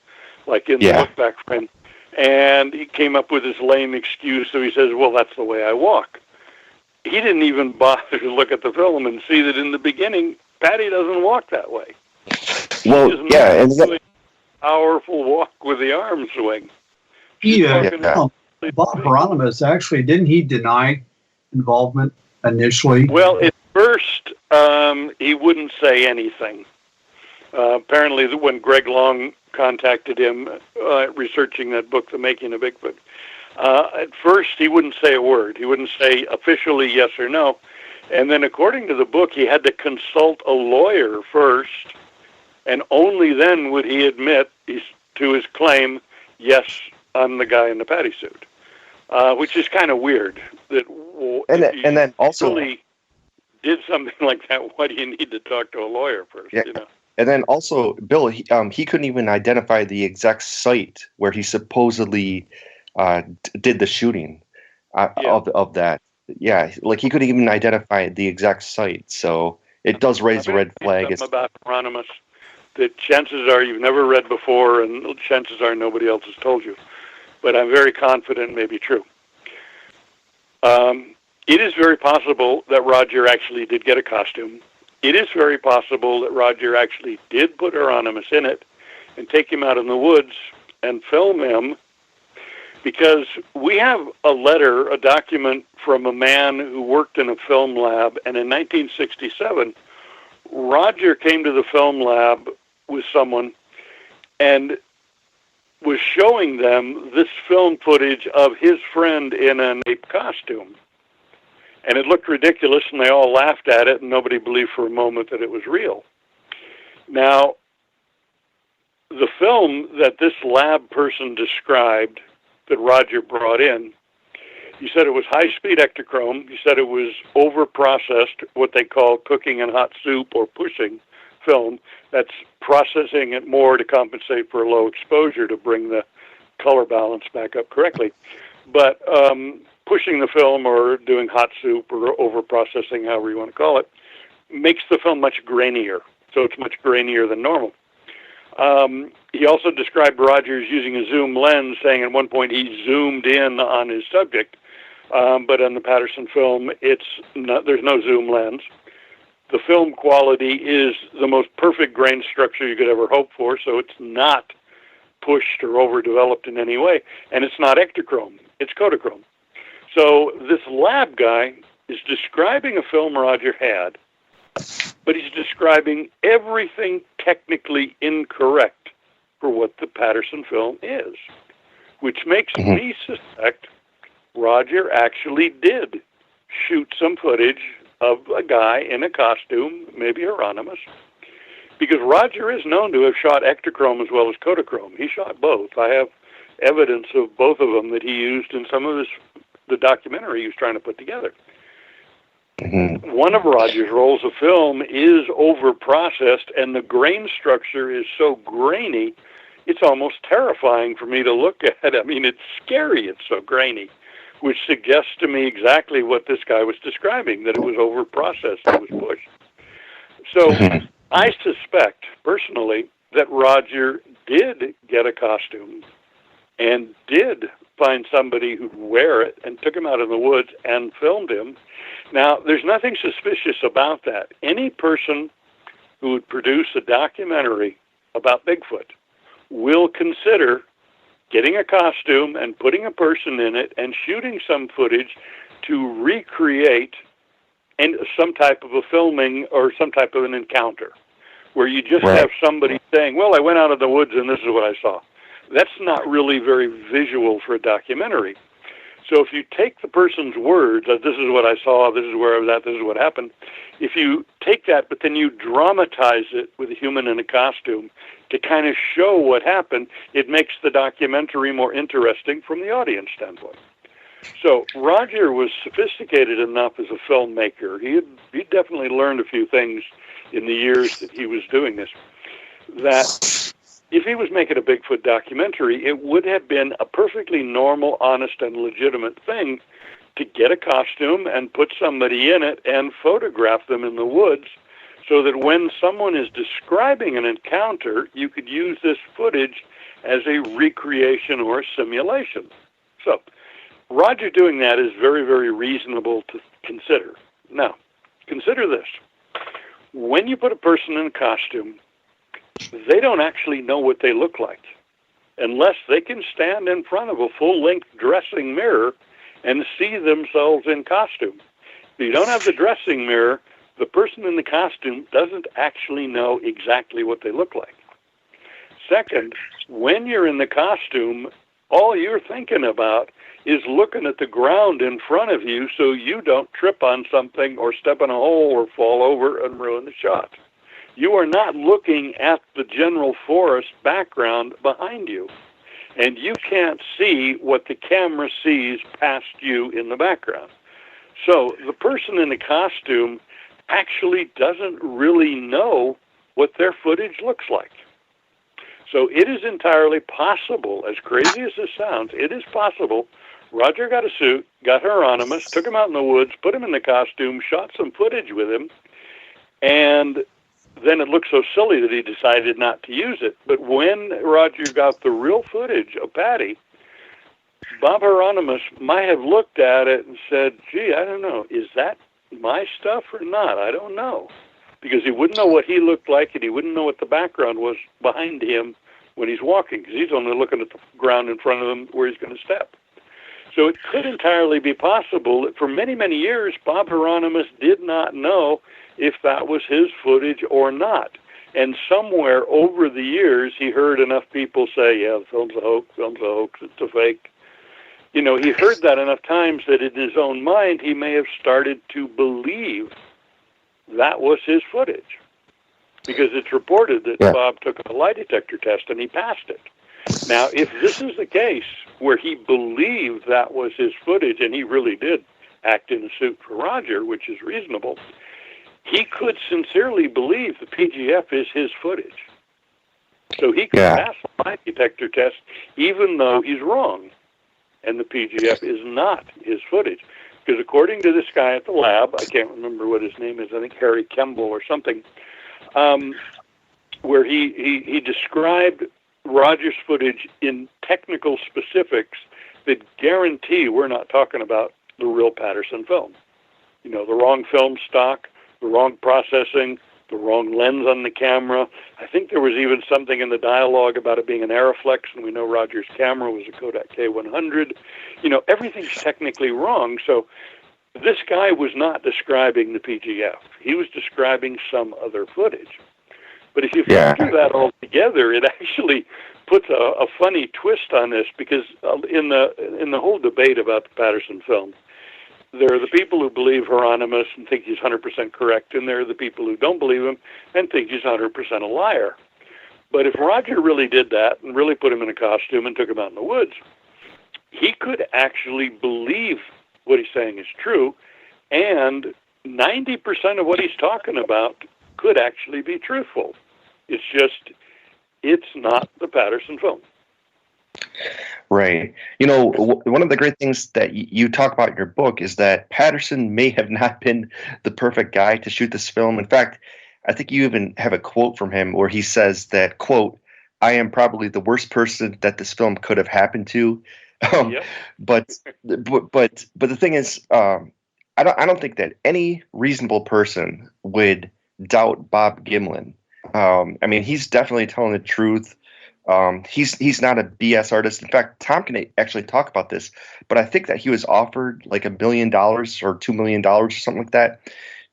like in the look back frame. And he came up with this lame excuse, so he says, well, that's the way I walk. He didn't even bother to look at the film and see that in the beginning, Patty doesn't walk that way. Well, yeah, and powerful walk with the arm swing. Bob Hieronymus, actually, didn't he deny involvement initially? Well, at first, he wouldn't say anything. Apparently, when Greg Long contacted him researching that book, The Making of Bigfoot, at first he wouldn't say a word. He wouldn't say officially yes or no. And then according to the book, he had to consult a lawyer first, and only then would he admit to his claim, yes, I'm the guy in the Patty suit, which is kind of weird. And then also, really did something like that, why do you need to talk to a lawyer first? Yeah. You know? And then also, Bill, he couldn't even identify the exact site where he supposedly did the shooting of that. Yeah, like he couldn't even identify the exact site. So it does raise a red flag. Something about Hieronymus that chances are you've never read before, and chances are nobody else has told you. But I'm very confident it may be true. It is very possible that Roger actually did get a costume. It is very possible that Roger actually did put Hieronymus in it and take him out in the woods and film him, because we have a letter, a document from a man who worked in a film lab, and in 1967, Roger came to the film lab with someone and was showing them this film footage of his friend in an ape costume. And it looked ridiculous, and they all laughed at it, and nobody believed for a moment that it was real. Now, the film that this lab person described that Roger brought in, he said it was high-speed ectochrome. He said it was over-processed, what they call cooking in hot soup or pushing film. That's processing it more to compensate for a low exposure to bring the color balance back up correctly. But pushing the film or doing hot soup or over-processing, however you want to call it, makes the film much grainier. So it's much grainier than normal. He also described Rogers using a zoom lens, saying at one point he zoomed in on his subject. But on the Patterson film, there's no zoom lens. The film quality is the most perfect grain structure you could ever hope for, so it's not pushed or overdeveloped in any way. And it's not ectochrome, it's Kodachrome. So this lab guy is describing a film Roger had, but he's describing everything technically incorrect for what the Patterson film is, which makes me suspect Roger actually did shoot some footage of a guy in a costume, maybe Hieronymus, because Roger is known to have shot ectochrome as well as Kodachrome. He shot both. I have evidence of both of them that he used in some of the documentary he was trying to put together. One of Roger's rolls of film is over-processed, and the grain structure is so grainy, it's almost terrifying for me to look at. I mean, it's scary, it's so grainy, which suggests to me exactly what this guy was describing, that it was over-processed, it was pushed. So I suspect, personally, that Roger did get a costume and did find somebody who'd wear it and took him out in the woods and filmed him. Now, there's nothing suspicious about that. Any person who would produce a documentary about Bigfoot will consider getting a costume and putting a person in it and shooting some footage to recreate some type of a filming or some type of an encounter, where you just have somebody saying, well, I went out in the woods and this is what I saw. That's not really very visual for a documentary. So if you take the person's words, this is what I saw, this is where I was at, this is what happened, if you take that, but then you dramatize it with a human in a costume to kind of show what happened, it makes the documentary more interesting from the audience standpoint. So Roger was sophisticated enough as a filmmaker. He definitely learned a few things in the years that he was doing this, that if he was making a Bigfoot documentary, it would have been a perfectly normal, honest, and legitimate thing to get a costume and put somebody in it and photograph them in the woods so that when someone is describing an encounter, you could use this footage as a recreation or simulation. So, Roger doing that is very, very reasonable to consider. Now, consider this. When you put a person in a costume, they don't actually know what they look like unless they can stand in front of a full-length dressing mirror and see themselves in costume. If you don't have the dressing mirror, the person in the costume doesn't actually know exactly what they look like. Second, when you're in the costume, all you're thinking about is looking at the ground in front of you so you don't trip on something or step in a hole or fall over and ruin the shot. You are not looking at the general forest background behind you, and you can't see what the camera sees past you in the background. So the person in the costume actually doesn't really know what their footage looks like. So it is entirely possible, as crazy as this sounds, it is possible Roger got a suit, got Hieronymus, took him out in the woods, put him in the costume, shot some footage with him, and then it looked so silly that he decided not to use it. But when Roger got the real footage of Patty, Bob Hieronymus might have looked at it and said, gee, I don't know, is that my stuff or not? I don't know. Because he wouldn't know what he looked like, and he wouldn't know what the background was behind him when he's walking, because he's only looking at the ground in front of him where he's going to step. So it could entirely be possible that for many, many years, Bob Hieronymus did not know if that was his footage or not. And somewhere over the years, he heard enough people say, yeah, the film's a hoax, it's a fake. You know, he heard that enough times that in his own mind, he may have started to believe that was his footage. Because it's reported that Bob took a lie detector test and he passed it. Now, if this is the case where he believed that was his footage and he really did act in a suit for Roger, which is reasonable, he could sincerely believe the PGF is his footage. So he could pass the lie detector test even though he's wrong and the PGF is not his footage. Because according to this guy at the lab, I can't remember what his name is, I think Harry Kemble or something, where he described Roger's footage in technical specifics that guarantee we're not talking about the real Patterson film. You know, the wrong film stock, the wrong processing, the wrong lens on the camera. I think there was even something in the dialogue about it being an Aeroflex, and we know Roger's camera was a Kodak K100. You know, everything's technically wrong. So this guy was not describing the PGF. He was describing some other footage. But if you factor that all together, it actually puts a funny twist on this, because in the whole debate about the Patterson film, there are the people who believe Hieronymus and think he's 100% correct, and there are the people who don't believe him and think he's 100% a liar. But if Roger really did that and really put him in a costume and took him out in the woods, he could actually believe what he's saying is true, and 90% of what he's talking about could actually be truthful. It's just, it's not the Patterson film. Right. You know, one of the great things that you talk about in your book is that Patterson may have not been the perfect guy to shoot this film. In fact, I think you even have a quote from him where he says that, quote, I am probably the worst person that this film could have happened to. But the thing is, I don't think that any reasonable person would doubt Bob Gimlin. I mean, he's definitely telling the truth. He's not a BS artist. In fact, Tom can actually talk about this, but I think that he was offered like $1 million or $2 million or something like that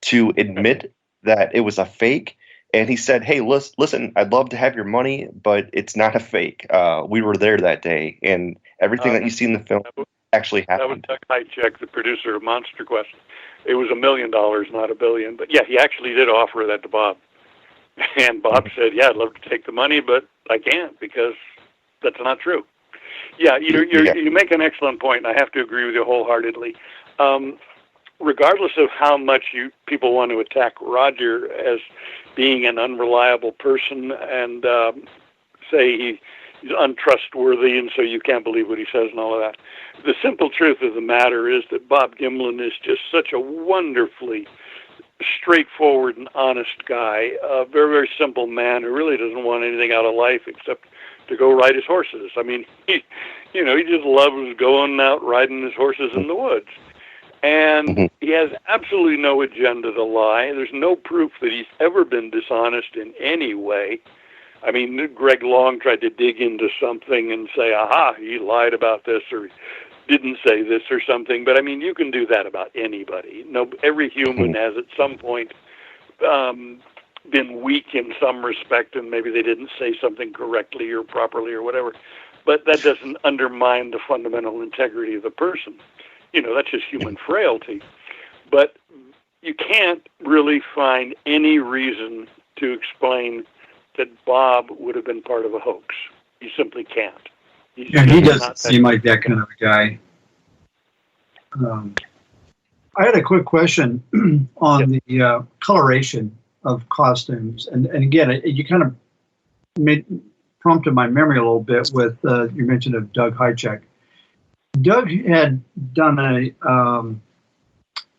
to admit that it was a fake. And he said, hey, listen, I'd love to have your money, but it's not a fake. We were there that day, and everything that you see in the film actually happened. That was Doug Hychek, the producer of Monster Quest. It was $1 million, not $1 billion. But yeah, he actually did offer that to Bob. And Bob said, yeah, I'd love to take the money, but I can't because that's not true. Yeah, you make an excellent point, and I have to agree with you wholeheartedly. Regardless of how much people want to attack Roger as being an unreliable person and say he's untrustworthy and so you can't believe what he says and all of that. The simple truth of the matter is that Bob Gimlin is just such a wonderfully straightforward and honest guy, a very, very simple man who really doesn't want anything out of life except to go ride his horses. I mean, he just loves going out riding his horses in the woods. And he has absolutely no agenda to lie. There's no proof that he's ever been dishonest in any way. I mean, Greg Long tried to dig into something and say, aha, he lied about this or didn't say this or something. But, I mean, you can do that about anybody. No, every human has at some point been weak in some respect, and maybe they didn't say something correctly or properly or whatever. But that doesn't undermine the fundamental integrity of the person. That's just human frailty. But you can't really find any reason to explain that Bob would have been part of a hoax. You simply can't. He doesn't seem like that kind of a guy. I had a quick question on the coloration of costumes. And again, you kind of prompted my memory a little bit with your mention of Doug Hychek. Doug had done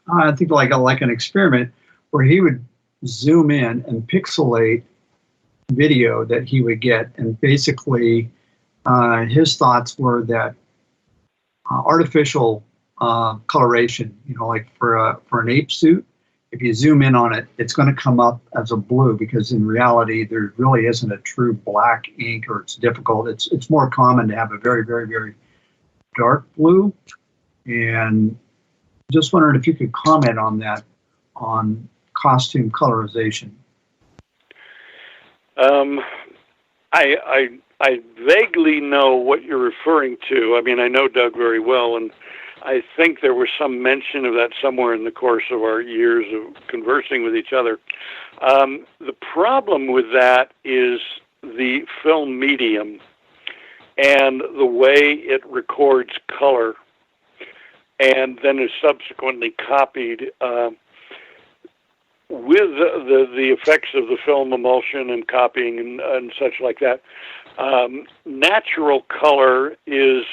I think like an experiment where he would zoom in and pixelate video that he would get, and basically his thoughts were that artificial coloration, like for an ape suit, if you zoom in on it, it's going to come up as a blue, because in reality there really isn't a true black ink, or it's difficult. It's more common to have a very, very, very dark blue. And just wondering if you could comment on that, on costume colorization. I vaguely know what you're referring to. I mean, I know Doug very well, and I think there was some mention of that somewhere in the course of our years of conversing with each other. The problem with that is the film medium and the way it records color and then is subsequently copied with the effects of the film emulsion and copying and such like that. Natural color is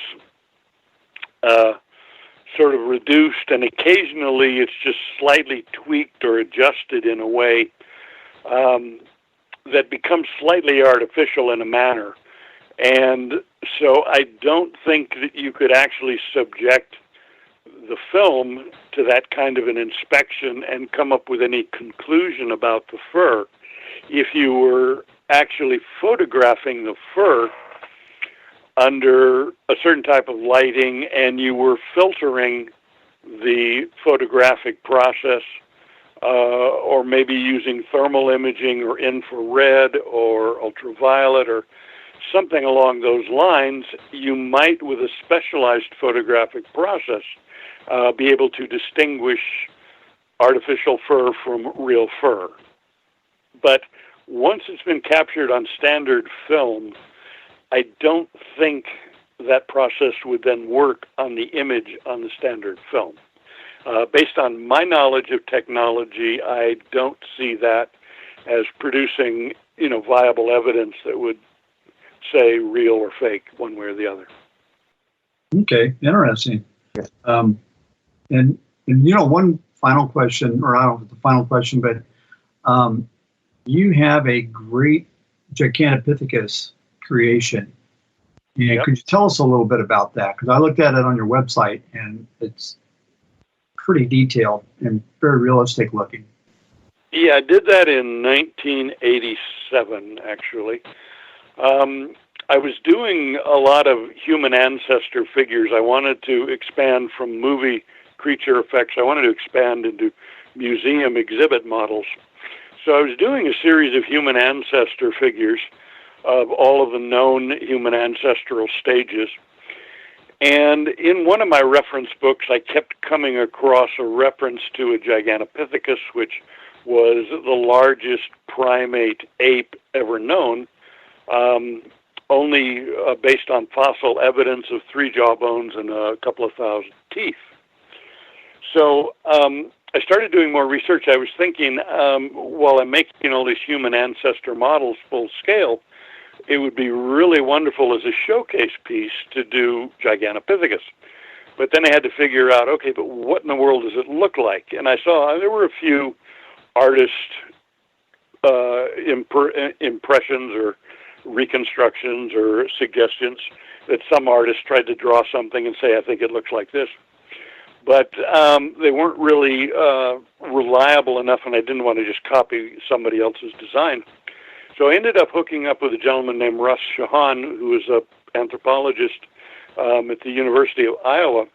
sort of reduced, and occasionally it's just slightly tweaked or adjusted in a way that becomes slightly artificial in a manner. And so I don't think that you could actually subject the film to that kind of an inspection and come up with any conclusion about the fur. If you were actually photographing the fur under a certain type of lighting and you were filtering the photographic process, or maybe using thermal imaging or infrared or ultraviolet or something along those lines, you might, with a specialized photographic process, be able to distinguish artificial fur from real fur. But once it's been captured on standard film, I don't think that process would then work on the image on the standard film. Based on my knowledge of technology, I don't see that as producing, viable evidence that would say real or fake one way or the other. Okay, interesting. And one final question, or I don't know if it's the final question, but you have a great Gigantopithecus creation. And could you tell us a little bit about that? Because I looked at it on your website, and it's pretty detailed and very realistic looking. Yeah, I did that in 1987, actually. I was doing a lot of human ancestor figures. I wanted to expand from movie creature effects. I wanted to expand into museum exhibit models. So I was doing a series of human ancestor figures of all of the known human ancestral stages. And in one of my reference books, I kept coming across a reference to a Gigantopithecus, which was the largest primate ape ever known, only based on fossil evidence of 3 jawbones and a couple of thousand teeth. So I started doing more research. I was thinking, while I'm making all these human ancestor models full scale, it would be really wonderful as a showcase piece to do Gigantopithecus. But then I had to figure out, okay, but what in the world does it look like? And I saw there were a few artist impressions or reconstructions or suggestions that some artists tried to draw something and say, I think it looks like this. But they weren't really reliable enough, and I didn't want to just copy somebody else's design. So I ended up hooking up with a gentleman named Russ Shahan, who is an anthropologist at the University of Iowa.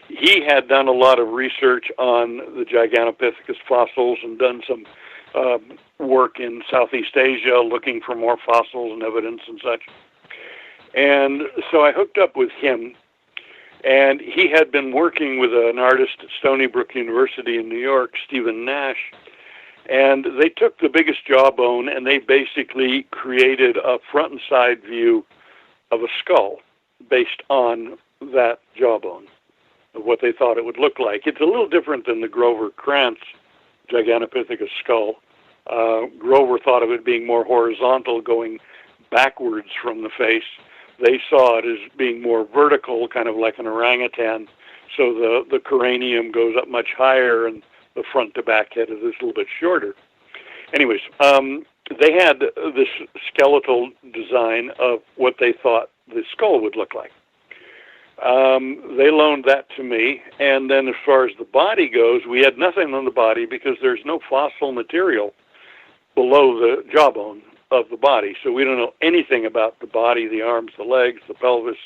He had done a lot of research on the Gigantopithecus fossils and done some work in Southeast Asia looking for more fossils and evidence and such. And so I hooked up with him, and he had been working with an artist at Stony Brook University in New York, Stephen Nash, and they took the biggest jawbone and they basically created a front and side view of a skull based on that jawbone, of what they thought it would look like. It's a little different than the Grover Krantz Gigantopithecus skull. Grover thought of it being more horizontal, going backwards from the face. They saw it as being more vertical, kind of like an orangutan, so the cranium goes up much higher and the front to back head is a little bit shorter. Anyways, they had this skeletal design of what they thought the skull would look like. They loaned that to me, and then as far as the body goes, we had nothing on the body because there's no fossil material below the jawbone of the body, so we don't know anything about the body, the arms, the legs, the pelvis,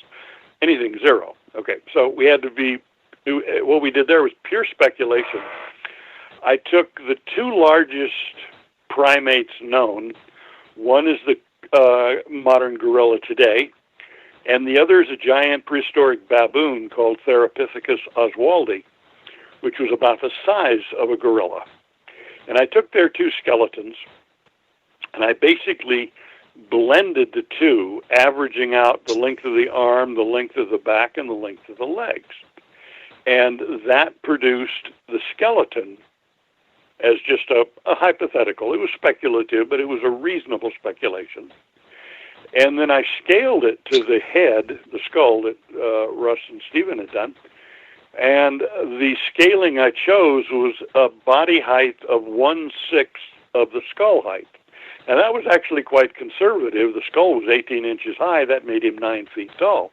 anything, zero. Okay, so we had to be, what we did there was pure speculation. I took the two largest primates known. One is the modern gorilla today, and the other is a giant prehistoric baboon called Therapithecus oswaldi, which was about the size of a gorilla. And I took their two skeletons, and I basically blended the two, averaging out the length of the arm, the length of the back, and the length of the legs. And that produced the skeleton as just a hypothetical. It was speculative, but it was a reasonable speculation. And then I scaled it to the head, the skull that Russ and Stephen had done. And the scaling I chose was a body height of 1/6 of the skull height. And that was actually quite conservative. The skull was 18 inches high. That made him 9 feet tall.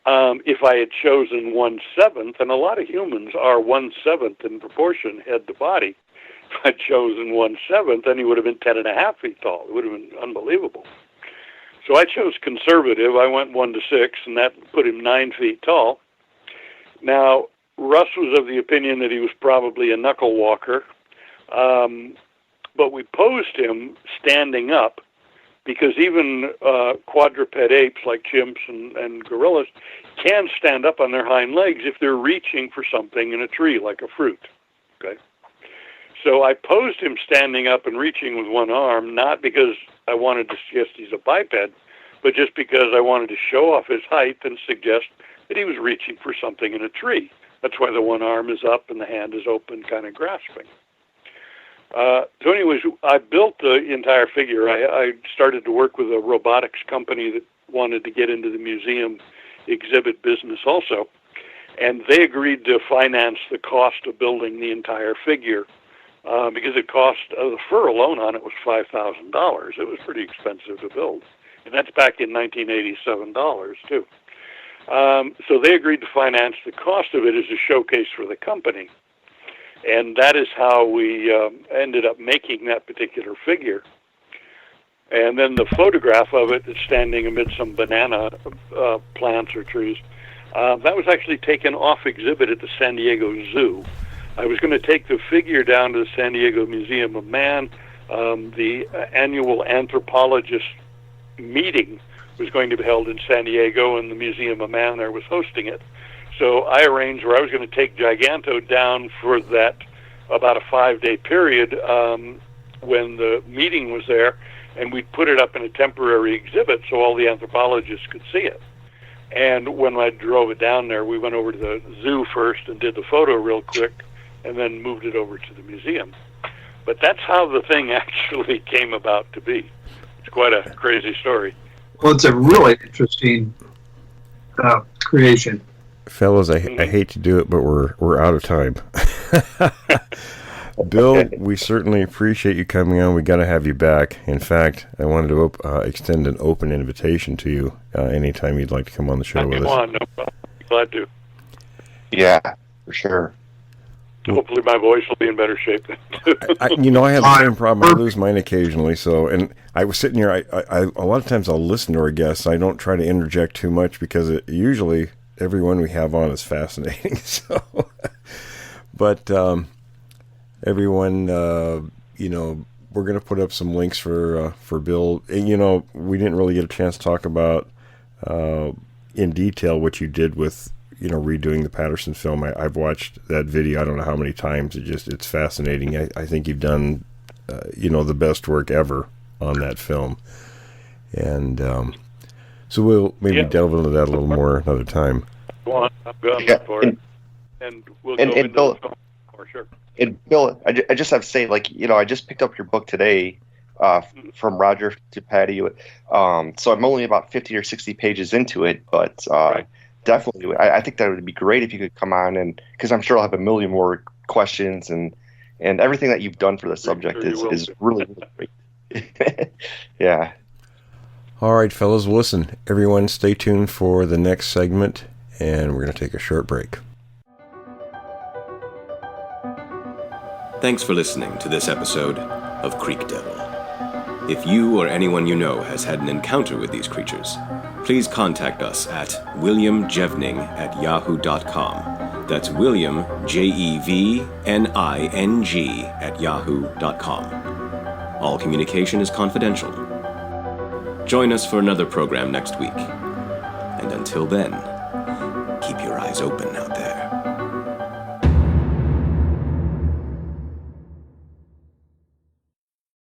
If I had chosen 1/7, and a lot of humans are 1/7 in proportion, head to body, if I'd chosen 1/7, then he would have been 10.5 feet tall. It would have been unbelievable. So I chose conservative. I went 1/6, and that put him 9 feet tall. Now, Russ was of the opinion that he was probably a knuckle walker, but we posed him standing up because even quadruped apes like chimps and gorillas can stand up on their hind legs if they're reaching for something in a tree, like a fruit. Okay. So I posed him standing up and reaching with one arm, not because I wanted to suggest he's a biped, but just because I wanted to show off his height and suggest that he was reaching for something in a tree. That's why the one arm is up and the hand is open, kind of grasping. So anyways, I built the entire figure. I started to work with a robotics company that wanted to get into the museum exhibit business also, and they agreed to finance the cost of building the entire figure because it cost, the fur alone on it was $5,000. It was pretty expensive to build, and that's back in $1987 too. So they agreed to finance the cost of it as a showcase for the company. And that is how we ended up making that particular figure. And then the photograph of it that's standing amid some banana plants or trees, that was actually taken off exhibit at the San Diego Zoo. I was going to take the figure down to the San Diego Museum of Man. The annual anthropologist meeting was going to be held in San Diego, and the Museum of Man there was hosting it. So I arranged where I was going to take Giganto down for that about a 5-day period when the meeting was there, and we'd put it up in a temporary exhibit so all the anthropologists could see it. And when I drove it down there, we went over to the zoo first and did the photo real quick, and then moved it over to the museum. But that's how the thing actually came about to be. It's quite a crazy story. Well, it's a really interesting creation. Fellas, I hate to do it, but we're out of time. Bill, we certainly appreciate you coming on. We got to have you back. In fact, I wanted to extend an open invitation to you anytime you'd like to come on the show with us. Come on, no problem. Glad to. Yeah, for sure. Hopefully my voice will be in better shape then. I have the same problem. I lose mine occasionally. So, and I was sitting here. I a lot of times I'll listen to our guests. I don't try to interject too much because usually everyone we have on is fascinating. So, but everyone, we're going to put up some links for Bill. And, we didn't really get a chance to talk about in detail what you did with redoing the Patterson film. I've watched that video I don't know how many times. It's fascinating. I think you've done the best work ever on that film, and so we'll maybe delve into that a little more another time. Go on, I'm good for it, and we'll go into Bill, the film for sure. And Bill, I just have to say, I just picked up your book today from Roger to Patty. So I'm only about 50 or 60 pages into it, but Right. Definitely, I think that would be great if you could come on, and because I'm sure I'll have a million more questions, and everything that you've done for the subject is really, really great. Yeah. All right, fellas. Well, listen, everyone, stay tuned for the next segment, and we're going to take a short break. Thanks for listening to this episode of Creek Devil. If you or anyone you know has had an encounter with these creatures, please contact us at williamjevning@yahoo.com. That's William, Jevning, @yahoo.com. All communication is confidential. Join us for another program next week. And until then, keep your eyes open out there.